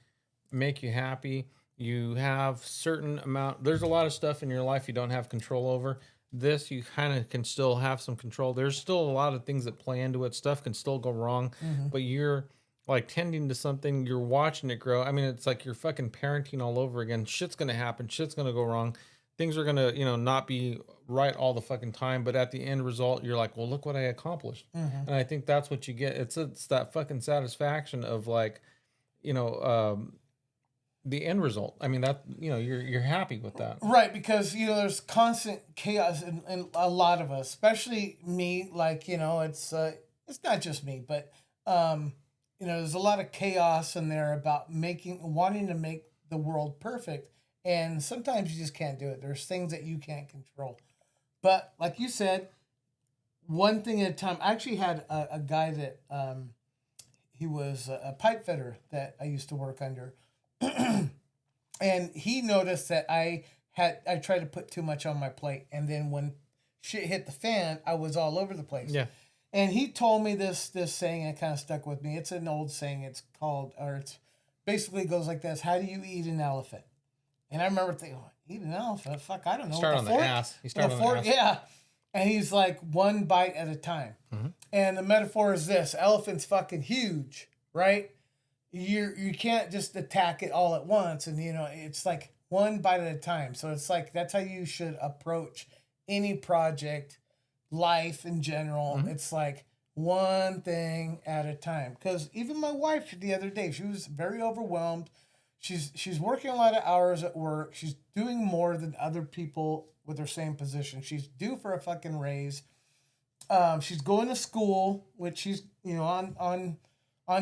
make you happy. You have certain amount. There's a lot of stuff in your life you don't have control over. This you kind of can still have some control. There's still a lot of things that play into it. Stuff can still go wrong, but you're like tending to something. You're watching it grow. I mean, it's like you're fucking parenting all over again. Shit's gonna happen. Shit's gonna go wrong. Things are gonna, not be right all the fucking time. But at the end result, you're like, well, look what I accomplished. And I think that's what you get. It's that fucking satisfaction of like, you know, the end result. I mean, that, you're happy with that. Right, because there's constant chaos in a lot of us, especially me. Like, it's not just me, but there's a lot of chaos in there about wanting to make the world perfect, and sometimes you just can't do it. There's things that you can't control, but like you said, one thing at a time. I actually had a guy that he was a pipe fitter that I used to work under. And he noticed that I tried to put too much on my plate, and then when shit hit the fan, I was all over the place. Yeah. And he told me this saying, and it kind of stuck with me. It's an old saying. It's called, or it's basically goes like this: how do you eat an elephant? And I remember thinking, eat an elephant? Fuck, I don't know. Start on the ass. You start on the ass. Yeah. And he's like, one bite at a time. Mm-hmm. And the metaphor is this: elephant's fucking huge, right? You can't just attack it all at once, and it's like one bite at a time. So it's like that's how you should approach any project, life in general. Mm-hmm. It's like one thing at a time. Because even my wife the other day, she was very overwhelmed. She's working a lot of hours at work. She's doing more than other people with her same position. She's due for a fucking raise. She's going to school, which she's on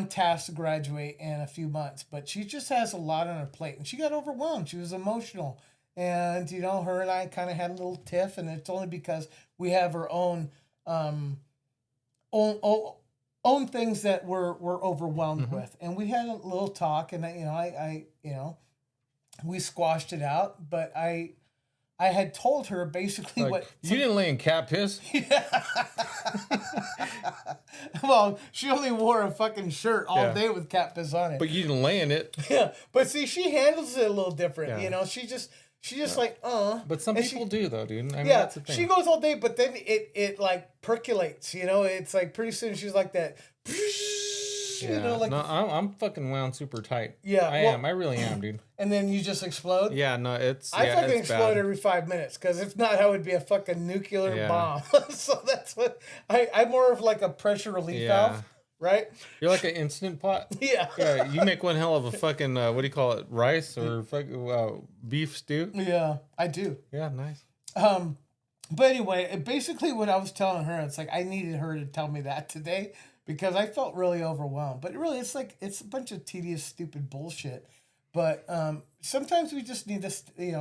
task to graduate in a few months. But she just has a lot on her plate, and she got overwhelmed. She was emotional, and her and I kind of had a little tiff, and it's only because we have our own things that we're overwhelmed Mm-hmm. with, and we had a little talk, and I we squashed it out, but I had told her basically Like, you didn't lay in cat piss. Well, she only wore a fucking shirt all day with cat piss on it. But you didn't lay in it. Yeah, but see, she handles it a little different. Yeah. She just like But some And people do though, dude. I mean, Yeah, that's the thing. she goes all day, but then it like percolates. It's like pretty soon she's like that. Yeah. Like No, I'm fucking wound super tight. Yeah, I well- am. I really am, dude. and then you just explode. Yeah, no, it's I yeah, fucking it's explode bad. every 5 minutes because if not, I would be a fucking nuclear Yeah. bomb. So that's what I'm more of like a pressure relief valve, right? You're like an instant pot. Yeah. Yeah, you make one hell of a fucking what do you call it? Rice or fucking beef stew? Yeah, I do. Yeah, nice. But anyway, basically what I was telling her, it's like I needed her to tell me that today because I felt really overwhelmed. But really, it's like it's a bunch of tedious, stupid bullshit. But sometimes we just need to,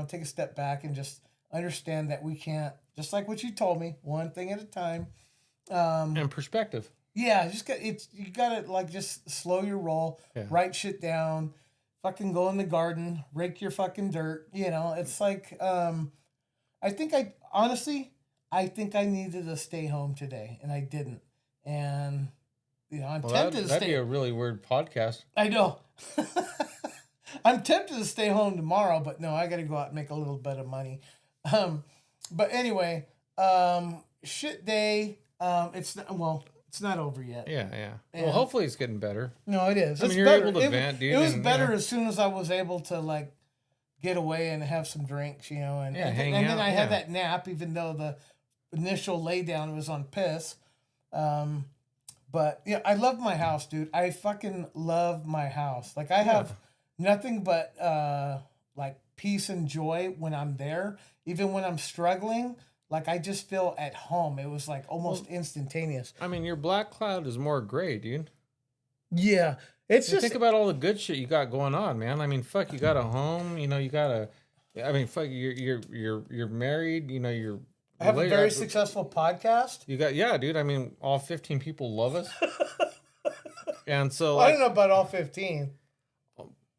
take a step back and just understand that we can't, just like what you told me, one thing at a time. And perspective. Yeah, you gotta like just slow your roll, Yeah. write shit down, fucking go in the garden, rake your fucking dirt. It's like I think I needed to stay home today, and I didn't. And I'm Well, tempted to that'd stay. be a really weird podcast. I know. I'm tempted to stay home tomorrow, but no, I got to go out and make a little bit of money. But anyway, shit day. It's not over yet. Yeah. Yeah. Well, hopefully it's getting better. No, it is. I mean, It's you're better. able to vent, dude, It was and, better as soon as I was able to like get away and have some drinks, and Yeah, and, hang and then out, I had yeah. that nap, even though the initial lay down was on piss. But I love my house, dude. I fucking love my house. Like I have nothing but like peace and joy when I'm there. Even when I'm struggling, like I just feel at home. It was like almost instantaneous. I mean, your black cloud is more gray, dude. Yeah, it's You just think about all the good shit you got going on, man. I mean, fuck, you got a home. You got a. I mean, fuck, you're married. You're. I have a laid very up- successful podcast. You got dude. I mean, all 15 people love us, and so I like, don't know about all 15.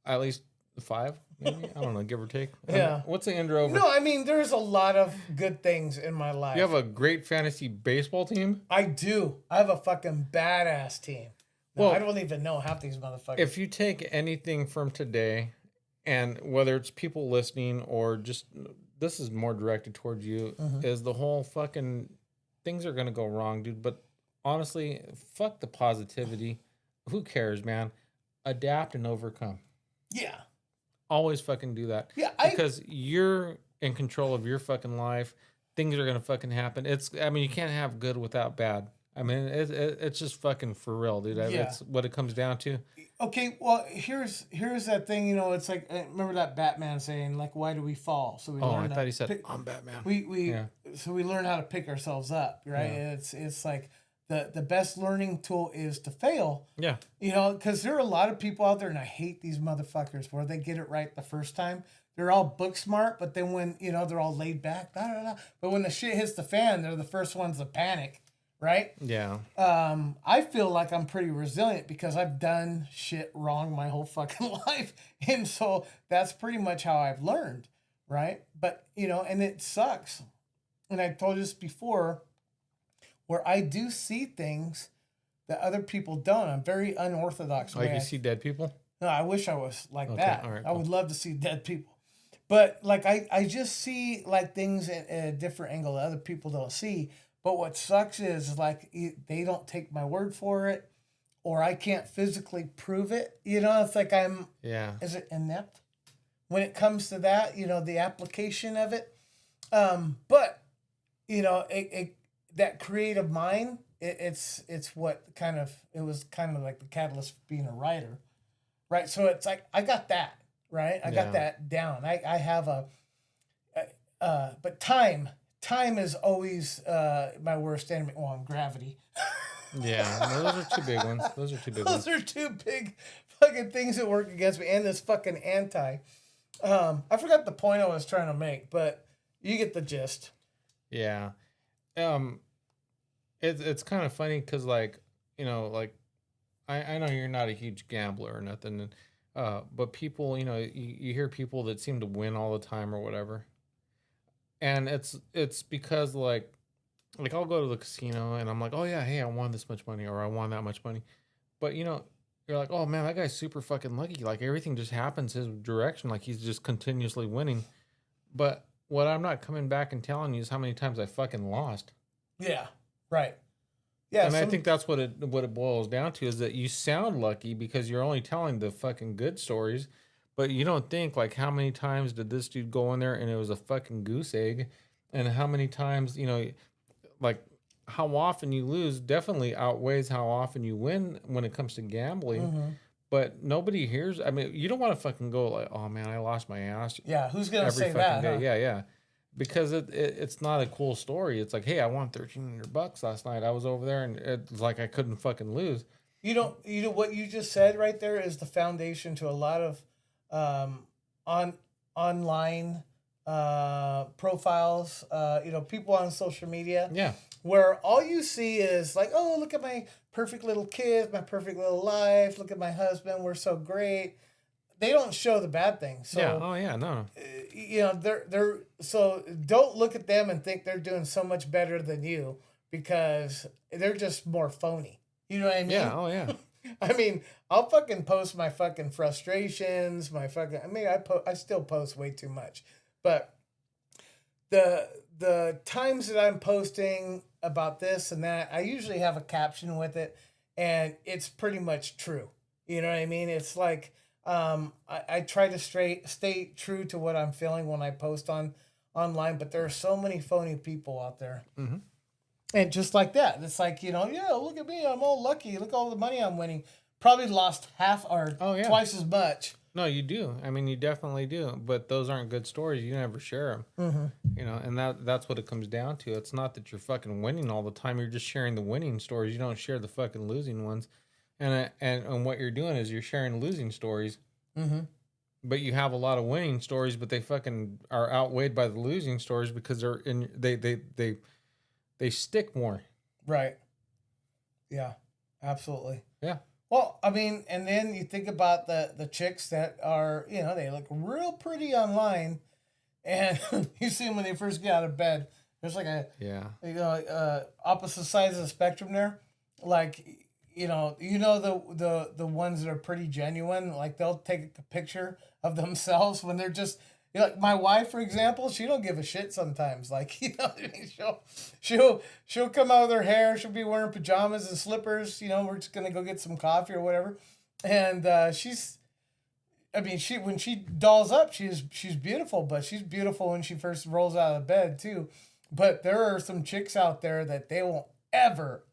at least 5, maybe. I don't know, give or take. Yeah. What's the end over? No, I mean there's a lot of good things in my life. You have a great fantasy baseball team. I do. I have a fucking badass team. No, Well, I don't even know half these motherfuckers. If you take anything from today, and whether it's people listening or just this is more directed towards you, is the whole fucking things are gonna go wrong, dude. But honestly, fuck the positivity. Who cares, man? Adapt and overcome. yeah, Always fucking do that. Yeah, because you're in control of your fucking life. Things are gonna fucking happen. I mean, you can't have good without bad. I mean, it's just fucking for real, dude. Yeah. It's what it comes down to. okay. Well, here's that thing. It's like remember that Batman saying like, "Why do we fall?" So we Oh, learn I to thought he said, pick- "I'm Batman." we so we learn how to pick ourselves up, right? Yeah. It's like the best learning tool is to fail. Yeah. Because there are a lot of people out there, and I hate these motherfuckers where they get it right the first time. They're all book smart, but then when, they're all laid back, blah, blah, blah. But when the shit hits the fan, they're the first ones to panic, right? Yeah. I feel like I'm pretty resilient because I've done shit wrong my whole fucking life. And so that's pretty much how I've learned, right? But, and it sucks. and I told you this before, where I do see things that other people don't. I'm very unorthodox. Like you see dead people? No, I wish I was like Okay, that. all right, I cool. would love to see dead people. But like I just see like things in a different angle that other people don't see. But what sucks is like they don't take my word for it, or I can't physically prove it. You know, it's like Yeah. is it inept when it comes to that? You know, the application of it. But you know, that creative mind, it's what kind of it was kind of like the catalyst for being a writer, right? So it's like I got that right. I got Yeah. that down. I have but time is always my worst enemy. Well, and gravity. Yeah. No, those are two big ones. Those are two big ones. Those are two big fucking things that work against me, and this fucking anti. I forgot the point I was trying to make, but you get the gist. Yeah. It's kind of funny because like, you know, like I know you're not a huge gambler or nothing, but people, you know, you hear people that seem to win all the time or whatever. And it's because like I'll go to the casino and I'm like, oh yeah, hey, I won this much money or I won that much money. But you know, you're like, oh man, that guy's super fucking lucky. Like everything just happens his direction. Like he's just continuously winning. But what I'm not coming back and telling you is how many times I fucking lost. Yeah, right. Yeah, And I think that's what it boils down to is that you sound lucky because you're only telling the fucking good stories, but you don't think like how many times did this dude go in there and it was a fucking goose egg, and how many times you know, like how often you lose definitely outweighs how often you win when it comes to gambling. But nobody hears. I mean, you don't want to fucking go like, oh man, I lost my ass yeah. Who's gonna every say fucking that? day. Huh? Yeah, yeah. Because it's not a cool story. It's like, hey, I won $1,300 last night. I was over there, and it's like I couldn't fucking lose. You know what you just said right there is the foundation to a lot of on online profiles. You know, people on social media. Yeah, Where all you see is like, oh, look at my perfect little kids, my perfect little life. Look at my husband. We're so great. They don't show the bad things. So, yeah. Oh yeah, no. you know, they're so don't look at them and think they're doing so much better than you because they're just more phony. You know what I mean? Yeah, oh yeah. I mean, I'll fucking post my fucking frustrations, my fucking. I mean, I still post way too much, but the times that I'm posting about this and that, I usually have a caption with it, and it's pretty much true. You know what I mean? It's like I try to stay true to what I'm feeling when I post online, but there are so many phony people out there. Mm-hmm. And just like that, it's like, you know, yeah, look at me, I'm all lucky. Look at all the money I'm winning. Probably lost half or Oh, yeah. twice as much. No, you do. I mean, you definitely do. But those aren't good stories. You never share them. Mm-hmm. You know, and that's what it comes down to. It's not that you're fucking winning all the time. You're just sharing the winning stories. You don't share the fucking losing ones. And what you're doing is you're sharing losing stories. Mm-hmm. But you have a lot of winning stories, but they fucking are outweighed by the losing stories because they're in they stick more. Right. Yeah, absolutely. Yeah. Well, I mean, and then you think about the chicks that are, you know, they look real pretty online, and you see them when they first get out of bed. There's like a Yeah. you know opposite sides of the spectrum there. Like the ones that are pretty genuine. Like they'll take a picture of themselves when they're just. You know, like my wife, for example, she don't give a shit sometimes. Like, you know what I mean? She'll come out with her hair. She'll be wearing pajamas and slippers. You know, we're just gonna go get some coffee or whatever. And when she dolls up, she's beautiful. But she's beautiful when she first rolls out of bed too. But there are some chicks out there that they won't ever,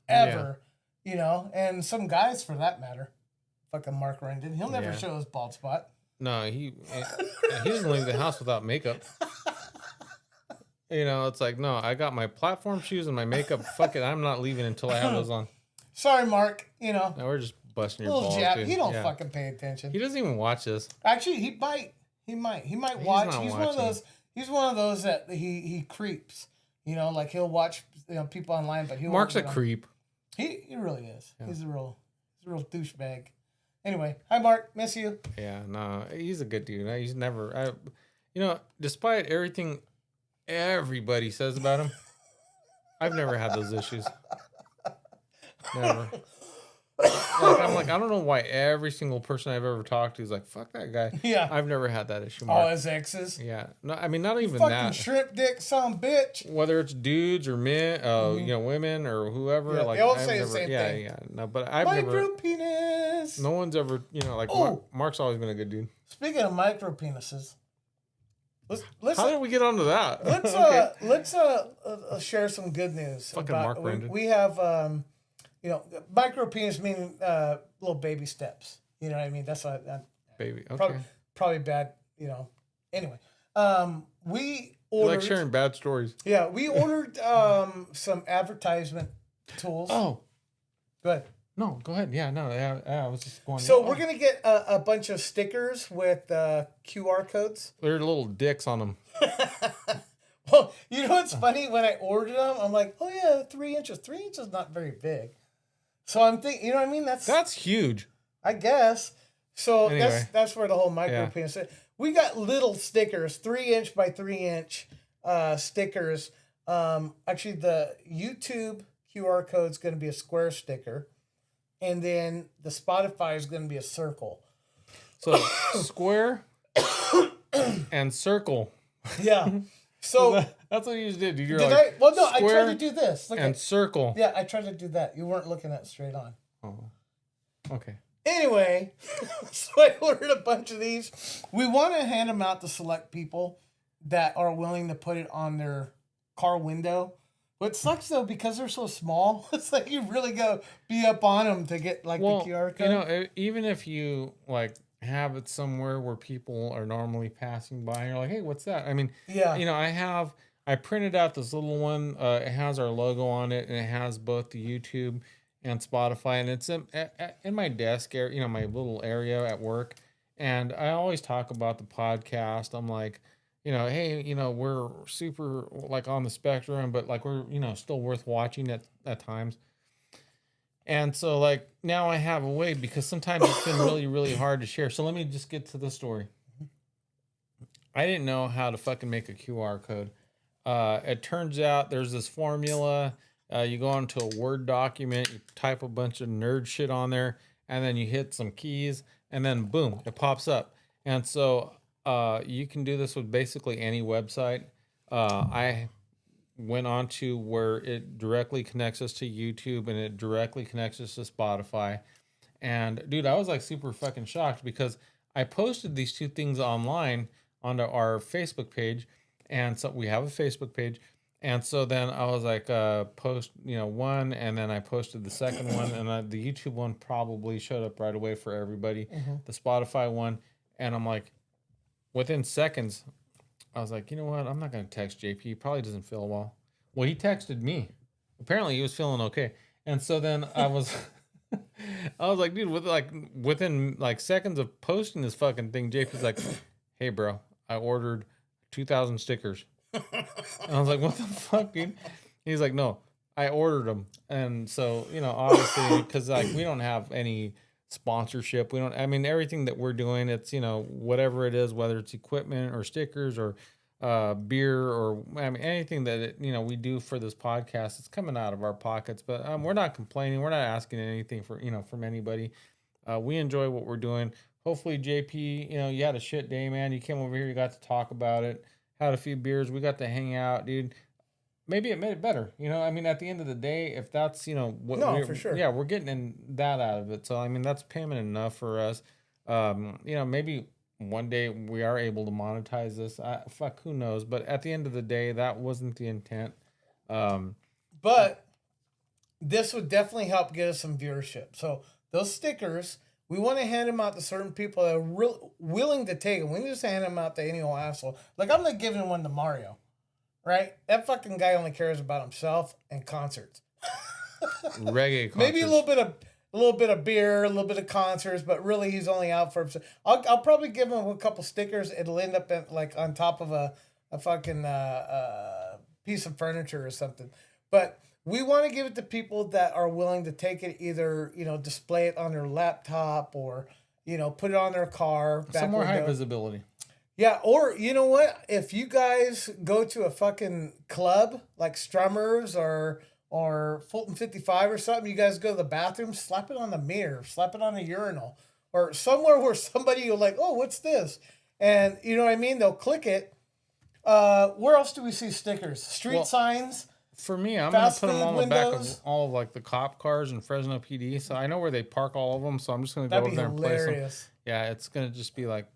you know, and some guys for that matter. Fucking Mark Rendon, he'll never show his bald spot. No, he doesn't leave the house without makeup. You know, it's like, no, I got my platform shoes and my makeup. Fuck it, I'm not leaving until I have those on. Sorry, Mark. You know, No, we're just busting your little balls. jab. Dude. He don't Yeah. fucking pay attention. He doesn't even watch this. Actually, he might. He might He's watch. not He's one of watching. those. He's one of those that he creeps. You know, like he'll watch people online, but he Mark's a creep. He really is. Yeah. He's a real douchebag. Anyway, hi Mark, miss you. Yeah, no, he's a good dude. He's never, you know, despite everything everybody says about him, I've never had those issues. Never. Like, I don't know why every single person I've ever talked to is like, fuck that guy. Yeah. I've never had that issue, All Mark. his exes. Yeah. No, I mean, not even Fucking that. shrimp dick son bitch. Whether it's dudes or men, women or whoever. Yeah, like, they all I've say the never, same yeah, thing. Yeah. No, but I've Micro never. penis. No one's ever, like, Oh. Mark's always been a good dude. Speaking of micro penises, let's How did we get onto that? let's share some good news. Fucking Mark Brandon. We have micro penis meaning little baby steps. You know what I mean? That's what Baby. Okay. probably bad. Anyway, we You ordered. like sharing bad stories. Yeah, we ordered some advertisement tools. Oh. Good. No, go ahead. Yeah, no, I was just going. So we're gonna get a bunch of stickers with QR codes. There are little dicks on them. Well, you know what's funny? When I ordered them, I'm like, oh yeah, 3 inches. 3 inches is not very big. So I'm thinking, you know what I mean? That's huge. I guess. So Anyway. that's where the whole micro penis is. We got little stickers, 3 inch by 3 inch stickers. Actually, the YouTube QR code is going to be a square sticker, and then the Spotify is going to be a circle. So square and circle. Yeah. So That's what you just did. You're did like, I? Well, no, I square tried to do this. Look and circle. yeah, I tried to do that. You weren't looking at it straight on. Oh. Okay. Anyway, so I ordered a bunch of these. We want to hand them out to select people that are willing to put it on their car window. What sucks though, because they're so small, it's like you really go be up on them to get like the QR code. Even if you like have it somewhere where people are normally passing by, and you're like, hey, what's that? I mean, Yeah. I printed out this little one. It has our logo on it, and it has both the YouTube and Spotify, and it's in my desk area, my little area at work. And I always talk about the podcast. I'm like, hey, we're super like on the spectrum, but like we're, still worth watching at times. And so like now I have a way, because sometimes it's been really, really hard to share. So let me just get to the story. I didn't know how to fucking make a QR code. It turns out there's this formula. You go into a Word document, you type a bunch of nerd shit on there, and then you hit some keys, and then boom, it pops up. And so you can do this with basically any website. I went on to where it directly connects us to YouTube, and it directly connects us to Spotify. And dude, I was like super fucking shocked, because I posted these two things online onto our Facebook page. And so we have a Facebook page. And so then I was like, post, one, and then I posted the second one, and the YouTube one probably showed up right away for everybody. Mm-hmm. The Spotify one, and I'm like, within seconds, I was like, you know what? I'm not going to text JP. He probably doesn't feel well. Well, he texted me. Apparently, he was feeling okay. And so then I was, I was like, dude, within seconds of posting this fucking thing, JP's like, hey, bro, I ordered 2,000 stickers. And I was like, what the fuck, dude? He's like, no, I ordered them. And so, obviously, because like we don't have any sponsorship. Everything that we're doing, it's, whatever it is, whether it's equipment or stickers or beer or anything that, we do for this podcast, it's coming out of our pockets. But we're not complaining. We're not asking anything from anybody. We enjoy what we're doing. Hopefully, JP, you had a shit day, man. You came over here, you got to talk about it. Had a few beers. We got to hang out, dude. Maybe it made it better. At the end of the day, if that's, what for sure. Yeah, we're getting that out of it. So, that's payment enough for us. Maybe one day we are able to monetize this. Who knows? But at the end of the day, that wasn't the intent. But this would definitely help get us some viewership. So those stickers, we want to hand them out to certain people that are willing to take them. We just hand them out to any old asshole. Like, I'm not giving one to Mario, right? That fucking guy only cares about himself and concerts. Reggae concerts. Maybe a little bit of beer, a little bit of concerts, but really he's only out for himself. I'll probably give him a couple stickers. It'll end up on top of a fucking piece of furniture or something. But we want to give it to people that are willing to take it, either, display it on their laptop or, put it on their car. Some more high visibility. Yeah, or you know what? If you guys go to a fucking club like Strummers or Fulton 55 or something, you guys go to the bathroom, slap it on the mirror, slap it on a urinal, or somewhere where somebody will like, oh, what's this? And you know what I mean? They'll click it. Where else do we see stickers? Street Well, signs, for me, I'm gonna fast put them food on the back of windows. all of like the cop cars in Fresno PD, so I know where they park all of them. So I'm just gonna go That'd over be there and place them. hilarious. Yeah, it's gonna just be like,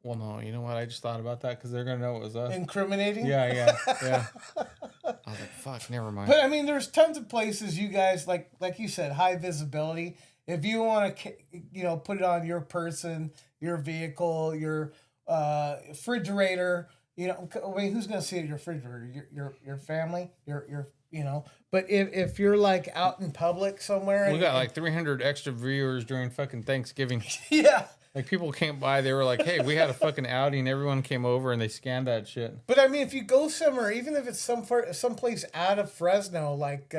well, no, you know what? I just thought about that because they're gonna know it was us. Incriminating. Yeah, yeah. I was like, fuck, never mind. But I mean, there's tons of places you guys like you said, high visibility. If you want to, put it on your person, your vehicle, your refrigerator. I mean, who's gonna see it? Your refrigerator, your family, your. But if you're like out in public somewhere, We got like 300 extra viewers during fucking Thanksgiving. yeah. Like people came by, they were like, "Hey, we had a fucking outing." Everyone came over and they scanned that shit. But I mean, if you go somewhere, even if it's someplace out of Fresno, like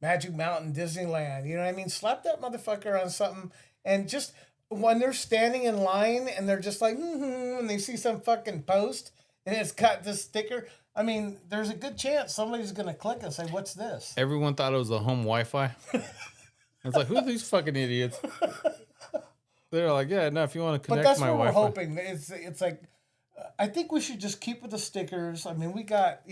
Magic Mountain, Disneyland, you know what I mean? Slap that motherfucker on something, and just when they're standing in line and they're just like, and they see some fucking post and it's got this sticker. I mean, there's a good chance somebody's gonna click and say, "What's this?" Everyone thought it was a home Wi-Fi. It's like, who are these fucking idiots? They're like, yeah, no, if you want to But connect that's my what we're Wi-Fi. hoping. It's like, I think we should just keep with the stickers. I mean, we got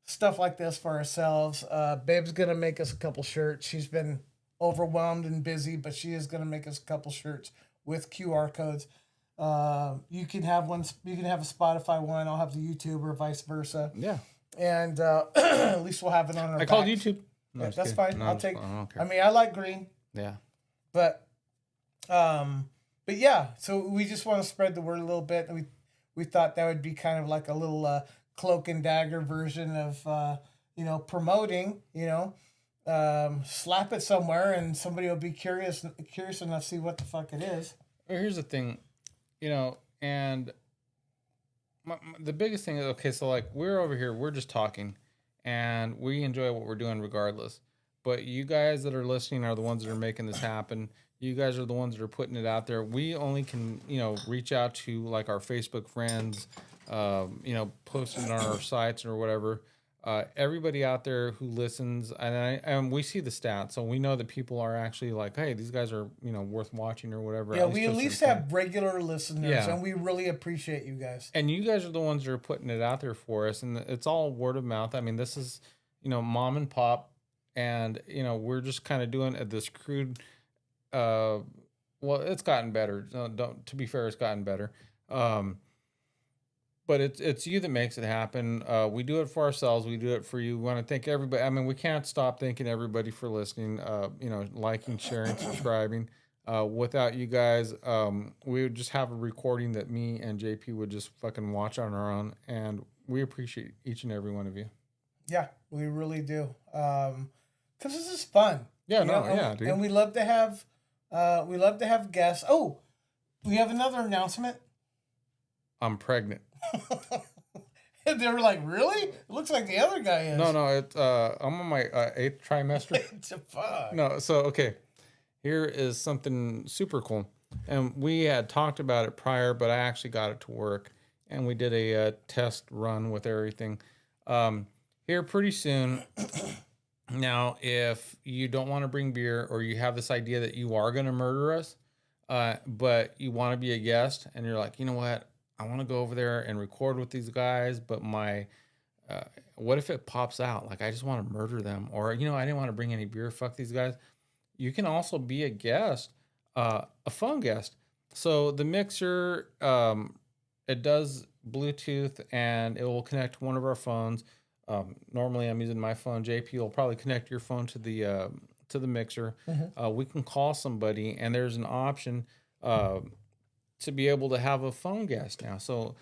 stuff like this for ourselves. Babe's gonna make us a couple shirts. She's been overwhelmed and busy, but she is gonna make us a couple shirts with QR codes. You can have one. You can have a Spotify one. I'll have the YouTube or vice versa. Yeah, And at least we'll have it on our. I called backs. YouTube. No, Yeah, just that's kidding. fine. No, I'll I'm take. just- I don't I care. mean, I like green, Yeah, but yeah. So we just want to spread the word a little bit. We thought that would be kind of like a little cloak and dagger version of promoting. Slap it somewhere and somebody will be curious enough to see what the fuck it is. Well, here's the thing, and the biggest thing is, okay, so like we're over here, we're just talking, and we enjoy what we're doing regardless. But you guys that are listening are the ones that are making this happen. You guys are the ones that are putting it out there. We only can, reach out to like our Facebook friends, post it on our sites or whatever. Everybody out there who listens, and we see the stats, so we know that people are actually like, hey, these guys are worth watching or whatever. Yeah, we at to a least certain have point. regular listeners, Yeah. and we really appreciate you guys. And you guys are the ones that are putting it out there for us, and it's all word of mouth. I mean, this is mom and pop, and we're just kind of doing this crude. Well, it's gotten better. Don't to be fair, it's gotten better. But it's you that makes it happen. We do it for ourselves. We do it for you. We want to thank everybody. I mean, we can't stop thanking everybody for listening. Liking, sharing, subscribing. Without you guys, we would just have a recording that me and JP would just fucking watch on our own, and we appreciate each and every one of you. Yeah, we really do. Because this is fun. Yeah, and, dude. And we love to have guests. Oh, we have another announcement. I'm pregnant. And they were like, "Really? It looks like the other guy is." No, it's I'm on my 8th trimester. Fuck. No, so okay. Here is something super cool. And we had talked about it prior, but I actually got it to work. And we did a test run with everything. Here pretty soon. Now, if you don't want to bring beer or you have this idea that you are going to murder us, but you want to be a guest and you're like, you know what? I want to go over there and record with these guys, but what if it pops out? Like, I just want to murder them. Or, I didn't want to bring any beer. Fuck these guys. You can also be a guest, a phone guest. So the mixer, it does Bluetooth and it will connect to one of our phones. Normally I'm using my phone. JP will probably connect your phone to the mixer. Mm-hmm. We can call somebody and there's an option, to be able to have a phone guest now. So,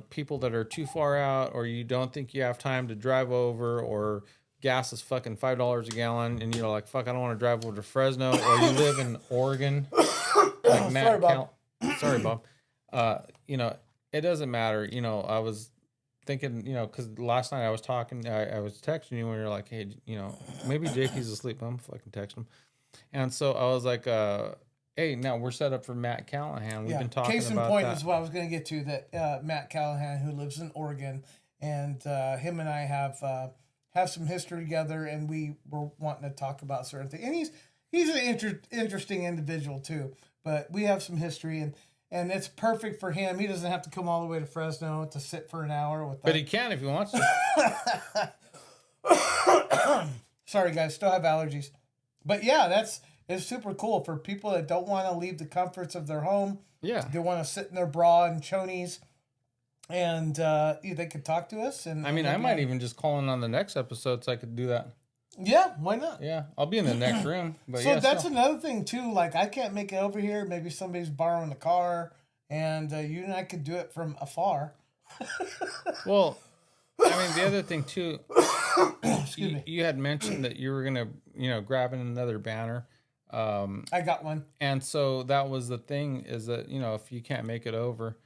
people that are too far out or you don't think you have time to drive over or gas is fucking $5 a gallon and you're like, fuck, I don't want to drive over to Fresno or you live in Oregon. Like Matt Sorry, Bob. Sorry, Bob. It doesn't matter. I was thinking, because last night I was talking, I was texting you when you're like, hey, maybe JP's asleep. I'm fucking texting him. And so I was like, Hey, now we're set up for Matt Callahan. We've been talking Case in about point that. is what I was going to get to. That Matt Callahan, who lives in Oregon, and him and I have some history together, and we were wanting to talk about certain things. And he's an interesting individual too. But we have some history, and it's perfect for him. He doesn't have to come all the way to Fresno to sit for an hour with. But he can if he wants to. Sorry, guys, still have allergies. But yeah, it's super cool for people that don't want to leave the comforts of their home. Yeah. They want to sit in their bra and chonies, and they could talk to us. And I mean, I might even just call in on the next episode so I could do that. Yeah, why not? Yeah, I'll be in the next room. But So yeah, that's still. another thing too. Like I can't make it over here. Maybe somebody's borrowing the car, and you and I could do it from afar. Well, I mean, the other thing too, Excuse me. you had mentioned that you were gonna, grabbing another banner, I got one. and so that was the thing is that if you can't make it over,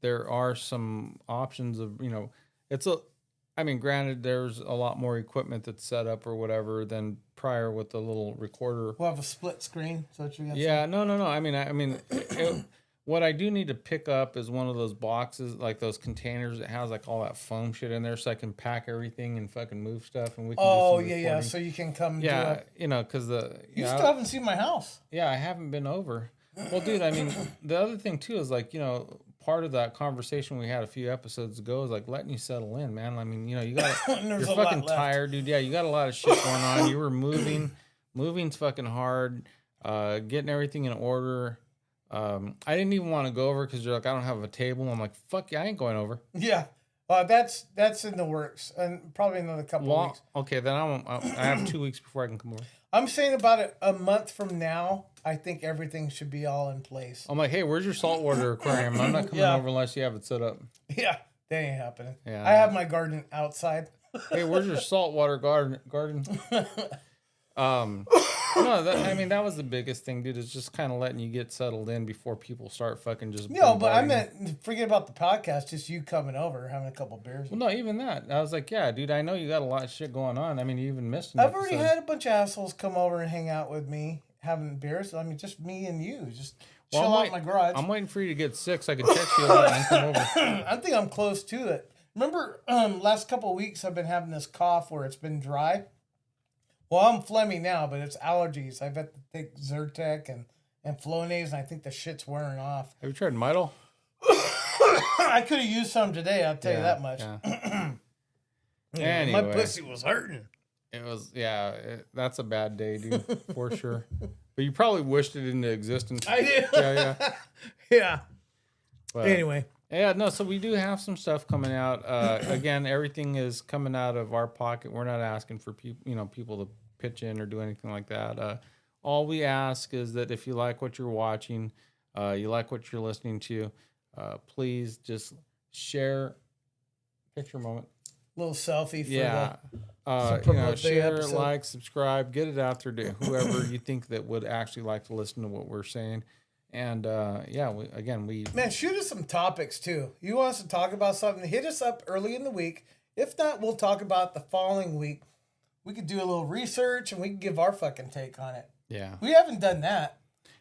there are some options of it's a. I mean, granted, there's a lot more equipment that's set up or whatever than prior with the little recorder. We'll have a split screen. So what you got? Yeah, no. I mean, what I do need to pick up is one of those boxes, like those containers that has like all that foam shit in there, so I can pack everything and fucking move stuff, and we can. Oh do some yeah. recording. So you can come. Yeah, Do because you still haven't seen my house. Yeah, I haven't been over. Well, dude, I mean, the other thing too is like part of that conversation we had a few episodes ago is like letting you settle in, man. I mean, you got you're There's a lot fucking left. tired, dude. Yeah, you got a lot of shit going on. You were moving's fucking hard. Getting everything in order. I didn't even want to go over because you're like, I don't have a table. I'm like, fuck yeah, I ain't going over. Yeah. That's in the works, and probably another couple of weeks. Okay, then I have 2 weeks before I can come over. I'm saying about a month from now, I think everything should be all in place. I'm like, hey, where's your saltwater aquarium? I'm not coming Yeah. over unless you have it set up. Yeah, that ain't happening. Yeah. I have my garden outside. Hey, where's your saltwater garden? No, I mean that was the biggest thing, dude. Is just kind of letting you get settled in before people start fucking just. No, but I bombarding you. meant forget about the podcast. Just you coming over, having a couple beers. Well, no, even that. I was like, yeah, dude. I know you got a lot of shit going on. I mean, you even missed. An I've already episode. had a bunch of assholes come over and hang out with me, having beers. I mean, just me and you, just Well, chill I'm out in my garage. I'm waiting for you to get sick so I can text you a lot and come over. I think I'm close to it. Remember, last couple of weeks I've been having this cough where it's been dry. Well, I'm phlegmy now, but it's allergies. I've had to take Zyrtec and Flonase, and I think the shit's wearing off. Have you tried Midol? I could have used some today, I'll tell you that much. Yeah. Yeah, my Anyway. pussy was hurting. It was, that's a bad day, dude, for sure. But you probably wished it into existence. I did. Yeah. Yeah. But, Anyway. Yeah, no, so we do have some stuff coming out. Again, everything is coming out of our pocket. We're not asking for people to pitch in or do anything like that. All we ask is that if you like what you're watching, you like what you're listening to, please just share. Picture moment. Little selfie for Yeah. promote the Share, episode. like, subscribe, get it out there to whoever you think that would actually like to listen to what we're saying. And we Man, shoot us some topics too. You want us to talk about something? Hit us up early in the week. If not, we'll talk about the following week. We could do a little research and we can give our fucking take on it. yeah. We haven't done that.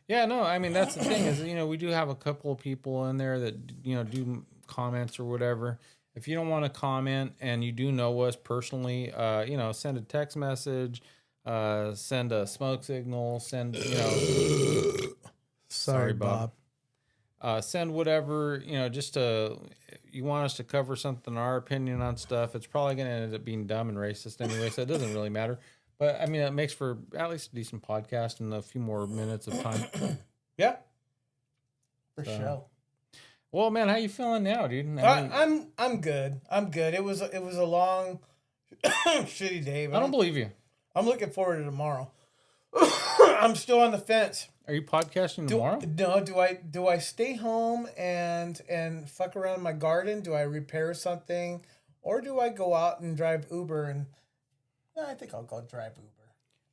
Yeah, no, I mean that's the thing is we do have a couple of people in there that do comments or whatever. If you don't want to comment and you do know us personally, send a text message, send a smoke signal, send Sorry, Bob. Send whatever, just you want us to cover something, our opinion on stuff. It's probably going to end up being dumb and racist anyway, so it doesn't really matter. But I mean, it makes for at least a decent podcast and a few more minutes of time. Yeah. For So, sure. Well, man, how you feeling now, dude? I mean, I'm good. I'm good. It was a long shitty day, but I don't believe you. I'm looking forward to tomorrow. I'm still on the fence. Are you podcasting tomorrow? No, do I stay home and fuck around in my garden? Do I repair something, or do I go out and drive Uber? And no, I think I'll go drive Uber.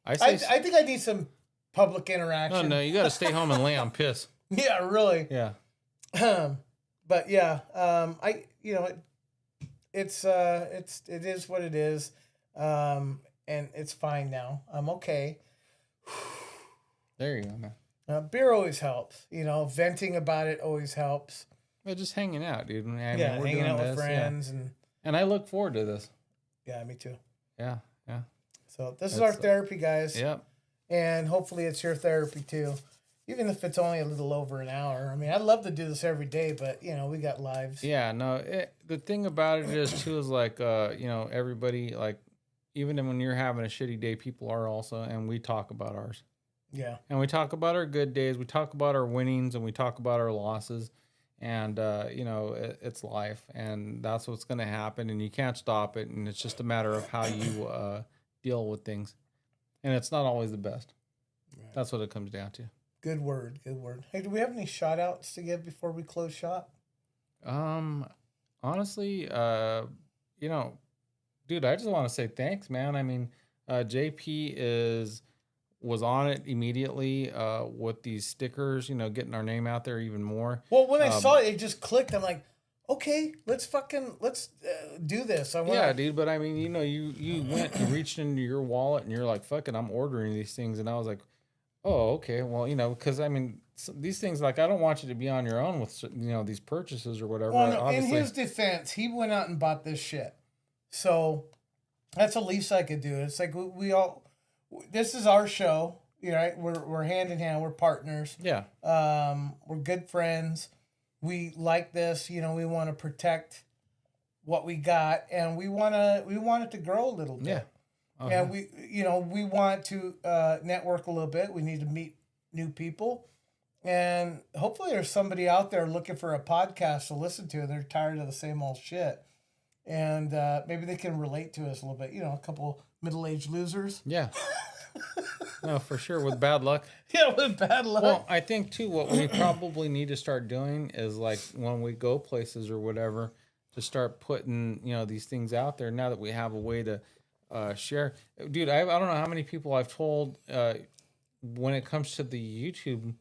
I think I need some public interaction. no, you got to stay home and lay on piss. Yeah, really. Yeah. But yeah, it is what it is, and it's fine now. I'm okay. There you go, man. Beer always helps. You know, venting about it always helps. But just hanging out, dude. I mean, Yeah, we're hanging doing out with this, friends and and I look forward to this. yeah, me too. Yeah, yeah. So this is our It's therapy, guys, Yep. and hopefully it's your therapy too. Even if it's only a little over an hour. I mean, I'd love to do this every day, but you know, we got lives. Yeah, no. The thing about it is too is like everybody like even when you're having a shitty day, people are also, and we talk about ours. Yeah. And we talk about our good days, we talk about our winnings, and we talk about our losses. And it's life, and that's what's going to happen, and you can't stop it. And it's just a matter of how you deal with things, and it's not always the best. Right. That's what it comes down to. Good word. Good word. Hey, do we have any shout outs to give before we close shop? Honestly, dude, I just want to say thanks, man. I mean, JP was on it immediately with these stickers, getting our name out there even more. Well, when I saw it, it just clicked. I'm like, okay, let's do this. Yeah, dude. But I mean, you went, you reached into your wallet, and you're like, "Fuck it, I'm ordering these things." And I was like, "Oh, okay. Well, because I mean, these things, like, I don't want you to be on your own with these purchases or whatever." Well, no, in Obviously, his defense, he went out and bought this shit. So that's the least I could do. It's like we all. This is our show, right? We're hand in hand. We're partners. yeah, We're good friends. We like this. We want to protect what we got, and we want it to grow a little bit. yeah. Uh-huh. And we want to network a little bit. We need to meet new people, and hopefully there's somebody out there looking for a podcast to listen to. They're tired of the same old shit, and maybe they can relate to us a little bit. A couple middle-aged losers. Yeah. No, for sure. With bad luck. Yeah, with bad luck. Well, I think too, what we probably need to start doing is, like, when we go places or whatever, to start putting these things out there. Now that we have a way to share, dude, I don't know how many people I've told when it comes to the YouTube,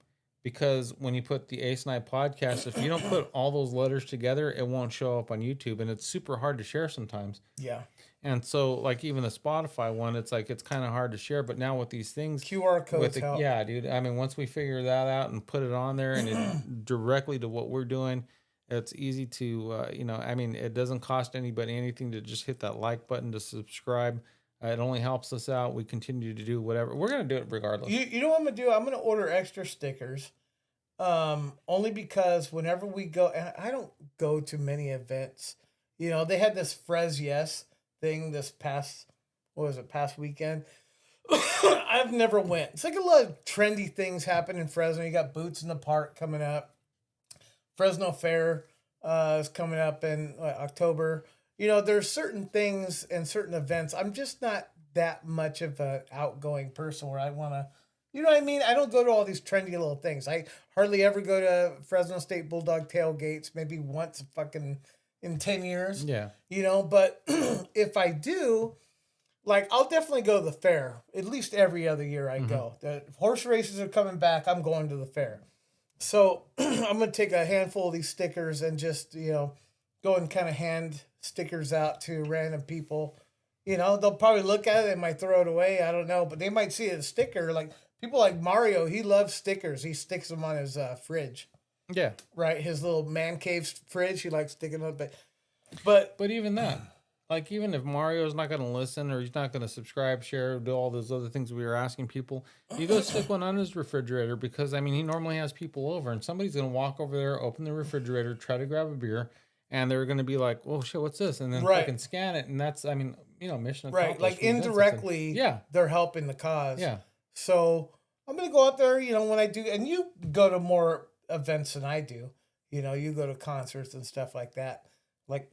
because when you put the Ace and I podcast, if you don't put all those letters together, it won't show up on YouTube, and it's super hard to share sometimes. Yeah. And so, like, even the Spotify one, it's like, it's kind of hard to share. But now with these things, QR codes help. Yeah, dude. I mean, once we figure that out and put it on there and it directly to what we're doing, it's easy to, I mean, it doesn't cost anybody anything to just hit that like button to subscribe. It only helps us out. We continue to do whatever. We're going to do it regardless. You know what I'm going to do? I'm going to order extra stickers. Only because whenever we go, and I don't go to many events, they had this Frez Yes thing this past weekend. I've never went. It's like a lot of trendy things happen in Fresno. You got Boots in the Park coming up. Fresno Fair is coming up in October. There's certain things and certain events. I'm just not that much of an outgoing person where I want to, you know what I mean? I don't go to all these trendy little things. I hardly ever go to Fresno State Bulldog tailgates, maybe once fucking in 10 years. Yeah. But if I do, like, I'll definitely go to the fair. At least every other year I go. The horse races are coming back. I'm going to the fair. So I'm going to take a handful of these stickers and just, go and kind of hand stickers out to random people. They'll probably look at it. They might throw it away. I don't know. But they might see a sticker. Like, people like Mario, he loves stickers. He sticks them on his fridge. Yeah. Right? His little man cave fridge. He likes sticking them up. But even that, like, even if Mario's not going to listen or he's not going to subscribe, share, do all those other things we were asking people, you go stick one on his refrigerator, because, I mean, he normally has people over, and somebody's going to walk over there, open the refrigerator, try to grab a beer, and they're going to be like, "Oh shit, what's this?" And then fucking scan it, and that's, I mean, mission accomplished. Right, like indirectly, yeah, they're helping the cause. Yeah. So I'm going to go out there, when I do, and you go to more events than I do. You go to concerts and stuff like that. Like,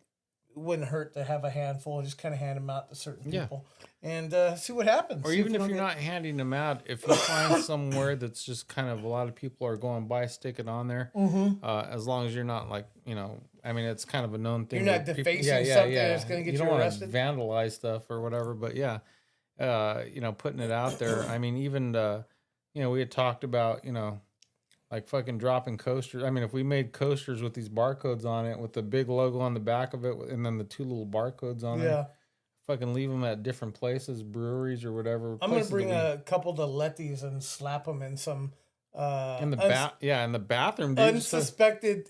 it wouldn't hurt to have a handful and just kind of hand them out to certain people and see what happens. Or even if you're not handing them out, if you find somewhere that's just kind of a lot of people are going by, stick it on there. As long as you're not, like, I mean, it's kind of a known thing. You're not defacing something that's going to get you arrested. You don't want to vandalize stuff or whatever, but putting it out there. I mean, even, we had talked about, like, fucking dropping coasters. I mean, if we made coasters with these barcodes on it, with the big logo on the back of it, and then the two little barcodes on it, fucking leave them at different places, breweries or whatever. I'm going to bring a couple to Letty's and slap them in some In the in the bathroom, dude. unsuspected,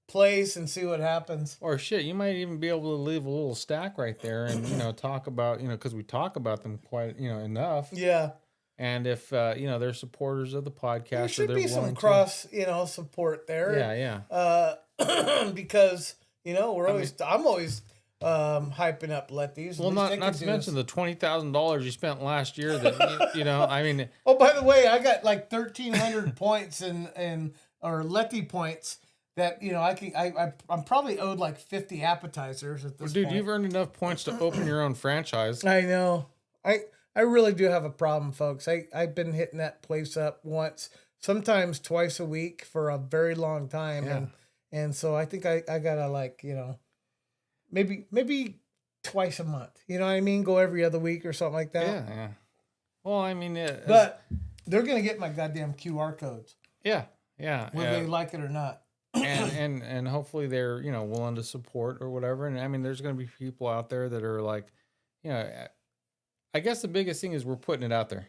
place and see what happens. Or shit, you might even be able to leave a little stack right there and, talk about, because we talk about them quite, enough. Yeah. And if, they're supporters of the podcast, There should or be some cross, support there. Yeah. Because, I'm always hyping up Letty's. Well, not to mention the $20,000 you spent last year that, I mean. Oh, by the way, I got like 1,300 points or Letty points. That I'm probably owed like 50 appetizers at this point. Dude, you've earned enough points to open your own franchise. I know. I really do have a problem, folks. I've been hitting that place up once, sometimes twice a week for a very long time, Yeah. and so I think I gotta maybe twice a month. You know what I mean? Go every other week or something like that. Yeah. Well, I mean, but they're gonna get my goddamn QR codes. Yeah. Whether they like it or not. and hopefully they're willing to support or whatever. And I mean, there's going to be people out there that are like, I guess the biggest thing is we're putting it out there.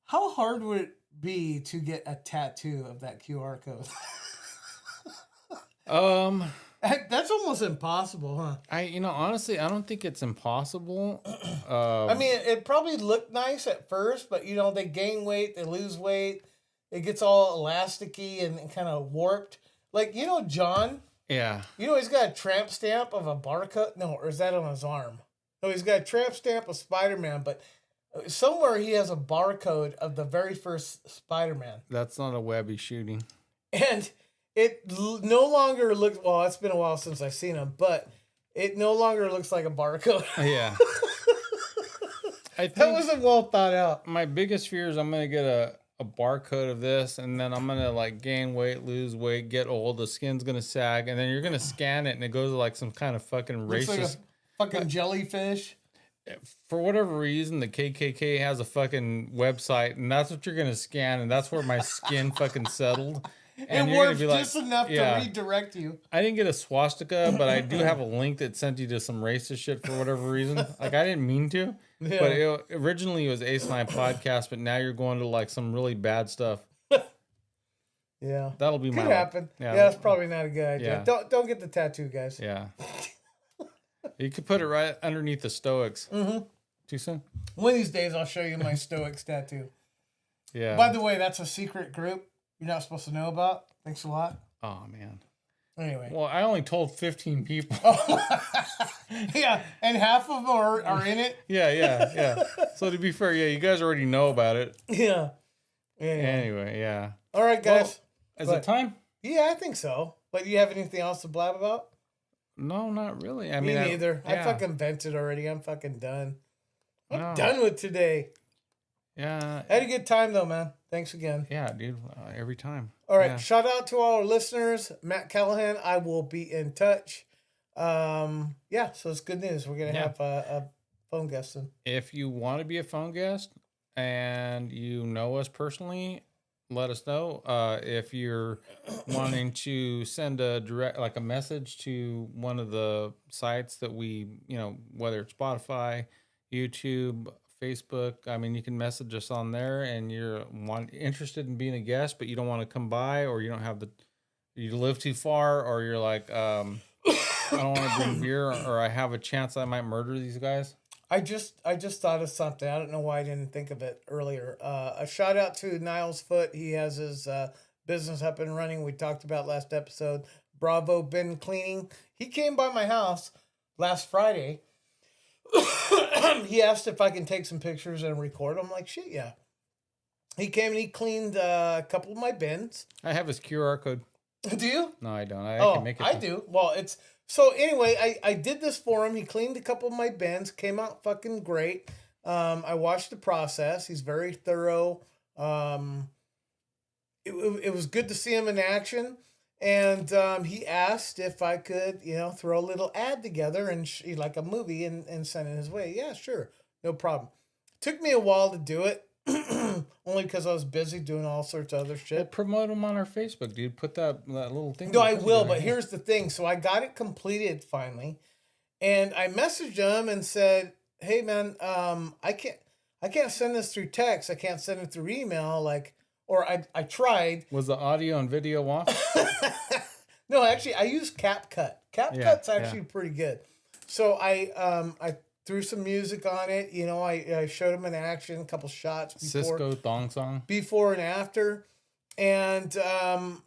How hard would it be to get a tattoo of that QR code? That's almost impossible, huh? Honestly, I don't think it's impossible. I mean, it probably looked nice at first, but they gain weight, they lose weight, it gets all elasticy and kind of warped. Like, John? Yeah. He's got a tramp stamp of a barcode. No, or is that on his arm? No, he's got a tramp stamp of Spider-Man, but somewhere he has a barcode of the very first Spider-Man. That's not a Webby shooting. And it no longer looks, well, it's been a while since I've seen him, but it no longer looks like a barcode. Yeah. I think that wasn't well thought out. My biggest fear is I'm going to get a barcode of this, and then I'm gonna gain weight, lose weight, get old, the skin's gonna sag, and then you're gonna scan it and it goes to like some kind of fucking racist, like a fucking jellyfish. For whatever reason, the KKK has a fucking website, and that's what you're gonna scan, and that's where my skin fucking settled. And it worked just enough to redirect you. I didn't get a swastika, but I do have a link that sent you to some racist shit for whatever reason. I didn't mean to. Yeah. But originally it was Ace and I podcast, but now you're going to some really bad stuff. Yeah. That'll be Could happen. Yeah, that's probably not a good idea. Yeah. Don't get the tattoo, guys. Yeah. You could put it right underneath the Stoics. Mm-hmm. Too soon? One of these days I'll show you my Stoics tattoo. Yeah. By the way, that's a secret group you're not supposed to know about. Thanks a lot. Oh, man. Anyway. Well, I only told 15 people. Yeah, and half of them are in it. Yeah. So to be fair, you guys already know about it. Yeah. Anyway, yeah. All right, guys. Is it time? Yeah, I think so. But you have anything else to blab about? No, not really. Me neither. I fucking vented already. I'm fucking done. I'm done with today. Yeah. Had a good time though, man. Thanks again. Yeah, dude. Every time. All right. Yeah. Shout out to all our listeners. Matt Callahan, I will be in touch. So it's good news. We're going to have a phone guest in. If you want to be a phone guest and you know us personally, let us know. If you're wanting to send a direct, a message to one of the sites that we, whether it's Spotify, YouTube, Facebook, I mean, you can message us on there, and you're interested in being a guest, but you don't want to come by, or you don't have you live too far, or you're like, I don't want to bring beer, or I have a chance I might murder these guys. I just thought of something. I don't know why I didn't think of it earlier. A shout out to Niles Foot. He has his business up and running. We talked about last episode. Bravo Bin Cleaning. He came by my house last Friday. He asked if I can take some pictures and record. I'm like, shit, yeah. He came and he cleaned a couple of my bins. I have his QR code. Do you? No, I don't. I can make it. I do. Well, it's... So anyway, I did this for him. He cleaned a couple of my bins. Came out fucking great. I watched the process. He's very thorough. It was good to see him in action. And he asked if I could, throw a little ad together and like a movie and send it his way. Yeah, sure. No problem. Took me a while to do it. Only because I was busy doing all sorts of other shit. Well, promote them on our Facebook, dude. Put that little thing. No, I will, but here's the thing. So I got it completed finally. And I messaged him and said, hey man, I can't send this through text. I can't send it through email. Like, or I tried. Was the audio and video off? No, actually, I use CapCut. CapCut's actually pretty good. So I threw some music on it. You know, I showed him in action, a couple shots Cisco Thong Song. before and after, and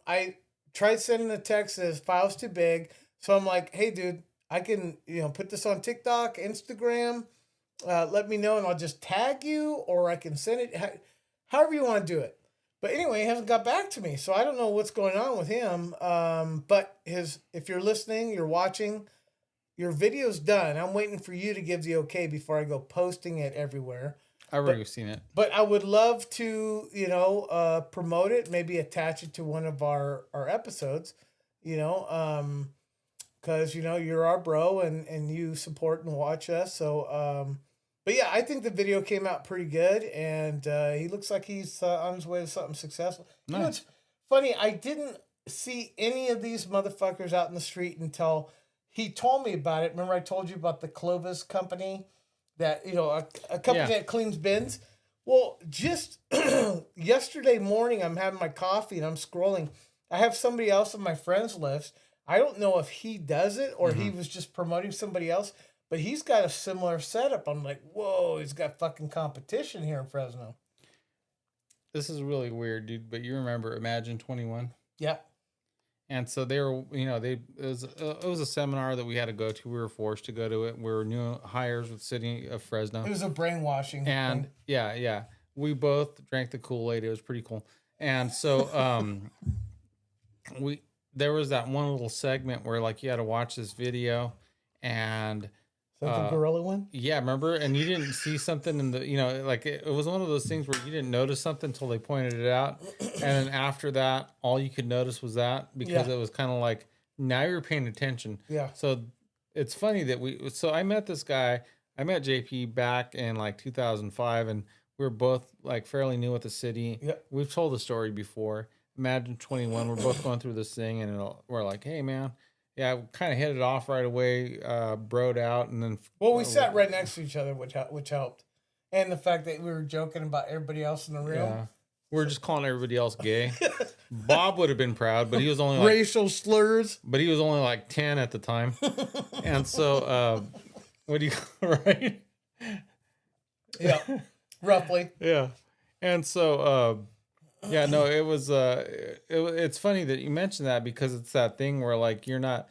I tried sending a text that his file's too big. So I'm like, hey, dude, I can put this on TikTok, Instagram. Let me know, and I'll just tag you, or I can send it. However you want to do it. But anyway, he hasn't got back to me, so I don't know what's going on with him. But if you're listening, you're watching, your video's done. I'm waiting for you to give the okay before I go posting it everywhere. I've already seen it. But I would love to, promote it, maybe attach it to one of our episodes, because, you're our bro and you support and watch us. So, but yeah, I think the video came out pretty good, and he looks like he's on his way to something successful. Nice. You know, it's funny. I didn't see any of these motherfuckers out in the street until he told me about it. Remember, I told you about the Clovis company that a company that cleans bins. Well, just yesterday morning, I'm having my coffee and I'm scrolling. I have somebody else on my friends list. I don't know if he does it or he was just promoting somebody else. But he's got a similar setup. I'm like, whoa, he's got fucking competition here in Fresno. This is really weird, dude. But you remember Imagine 21? Yeah. And so they were, it was a seminar that we had to go to. We were forced to go to it. We were new hires with the city of Fresno. It was a brainwashing And thing. yeah. We both drank the Kool-Aid. It was pretty cool. And so there was that one little segment where like you had to watch this video and The gorilla one? yeah, remember? And you didn't see something in the, like it was one of those things where you didn't notice something until they pointed it out. And then after that, all you could notice was that because it was kind of like, now you're paying attention. Yeah. So it's funny that I met this guy, I met JP back in like 2005 and we were both like fairly new at the city. Yep. We've told the story before. Imagine 21, we're both going through this thing and we're like, hey man, yeah, we kind of hit it off right away, broed out, and then... Well, we sat right next to each other, which helped. And the fact that we were joking about everybody else in the room. Yeah. We were just calling everybody else gay. Bob would have been proud, but he was only like... Racial slurs. But he was only like 10 at the time. And so, what do you... Right? Yeah, roughly. Yeah. And so... yeah, no, it was it's funny that you mentioned that because it's that thing where like you're not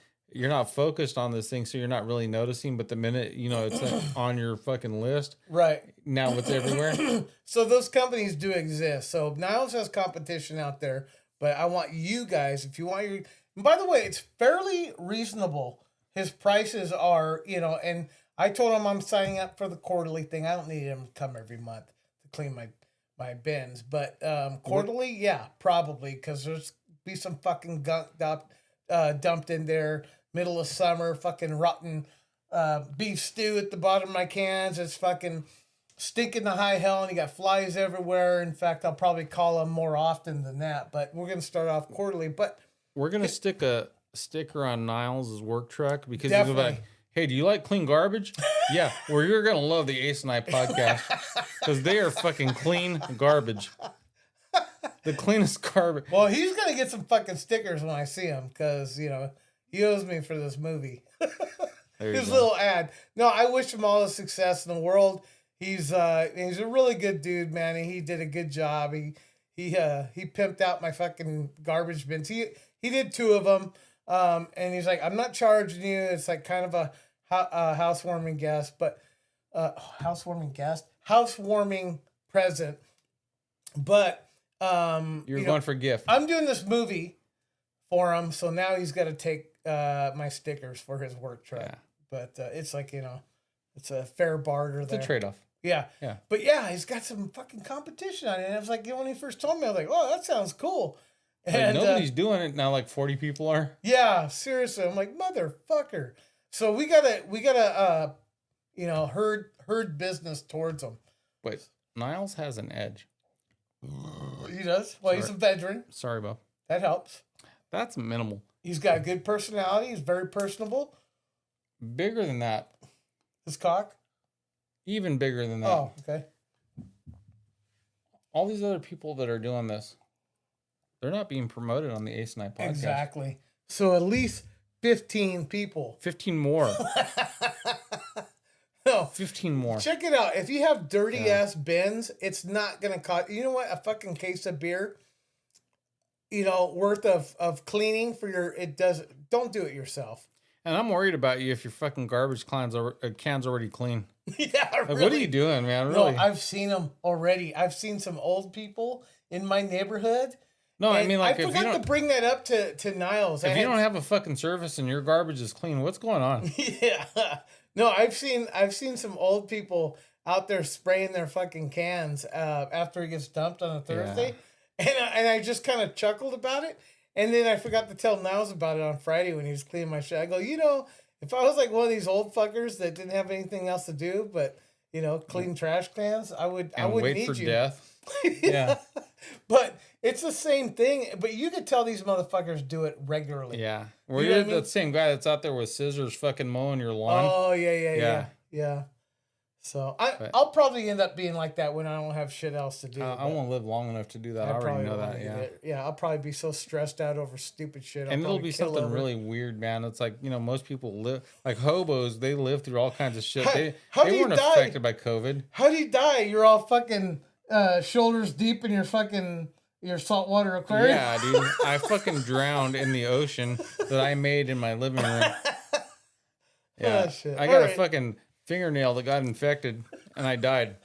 focused on this thing, so you're not really noticing, but the minute it's on your fucking list, right now it's everywhere. So those companies do exist. So Niles has competition out there, but I want you guys, if you want and by the way, it's fairly reasonable. His prices are, and I told him I'm signing up for the quarterly thing. I don't need him to come every month to clean my bins, but quarterly, yeah, probably, because there's be some fucking gunk dumped in there middle of summer, fucking rotten beef stew at the bottom of my cans. It's fucking stinking to high hell, and you got flies everywhere. In fact, I'll probably call them more often than that, but we're gonna start off quarterly. But we're gonna stick a sticker on Niles' work truck because definitely. he's like, hey, do you like clean garbage? Yeah, well, you're going to love the Ace and I podcast because they are fucking clean garbage. The cleanest garbage. Well, he's going to get some fucking stickers when I see him because, he owes me for this movie. His little ad. No, I wish him all the success in the world. He's a really good dude, man, and he did a good job. He pimped out my fucking garbage bins. He did 2 of them, and he's like, I'm not charging you. It's like kind of a housewarming guest, but housewarming present. But you're going for gift. I'm doing this movie for him, so now he's got to take my stickers for his work truck. Yeah. But it's like it's a fair barter. It's there. a trade-off. Yeah. Yeah. But yeah, he's got some fucking competition on it. And I was like, when he first told me, I was like, oh, that sounds cool. Like, And nobody's doing it now. Like 40 people are. yeah, seriously. I'm like, motherfucker. So we gotta herd business towards him. Wait, Niles has an edge. He does. Well, he's a veteran. Sorry, Bob. That helps. That's minimal. He's got a good personality. He's very personable. Bigger than that. His cock. Even bigger than that. Oh, okay. all these other people that are doing this, they're not being promoted on the Ace and I podcast. Exactly. So at least 15 people. 15 more. No, 15 more. check it out. If you have dirty ass bins, it's not gonna cost. You know what? A fucking case of beer, worth of cleaning for your. It does. Don't do it yourself. And I'm worried about you if your fucking garbage can's already clean. Yeah, Like, really. what are you doing, man? No, Really? I've seen them already. I've seen some old people in my neighborhood. No, I and mean, like, I if you forgot to don't, bring that up to Niles. if you don't have a fucking service and your garbage is clean, what's going on? Yeah. No, I've seen some old people out there spraying their fucking cans after it gets dumped on a Thursday, and I just kind of chuckled about it, and then I forgot to tell Niles about it on Friday when he was cleaning my shit. I go, if I was like one of these old fuckers that didn't have anything else to do but clean trash cans, I would Wait need for you. death. Yeah. But it's the same thing. But you could tell these motherfuckers do it regularly. Yeah. Well, You know you're what I mean? the same guy that's out there with scissors fucking mowing your lawn. Oh yeah. Yeah. So I'll probably end up being like that when I don't have shit else to do. I won't live long enough to do that. I already probably know won't that. Yeah. either. Yeah, I'll probably be so stressed out over stupid shit. I'll And it'll probably be kill something over it. really weird, man. It's like, most people live, like hobos, they live through all kinds of shit. How They do you weren't die? affected by COVID. How do you die? You're all fucking shoulders deep in your saltwater aquarium. Yeah, dude. I fucking drowned in the ocean that I made in my living room. Yeah. Oh, shit. I got All a right. fucking fingernail that got infected and I died.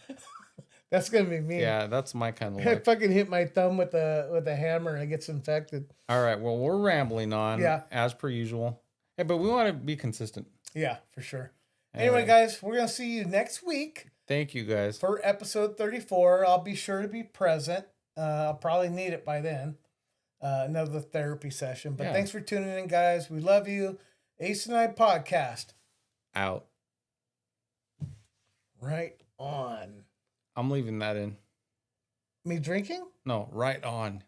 That's gonna be me. Yeah, that's my kind of I luck. fucking hit my thumb with a hammer and it gets infected. All right. Well, we're rambling on as per usual. Hey, but we want to be consistent. Yeah, for sure. Anyway, guys, we're gonna see you next week Thank you guys. for episode 34. I'll be sure to be present. I'll probably need it by then. Another therapy session. But Yeah. thanks for tuning in, guys. We love you. Ace and I podcast. Out. Right on. I'm leaving that in. Me drinking? No, right on.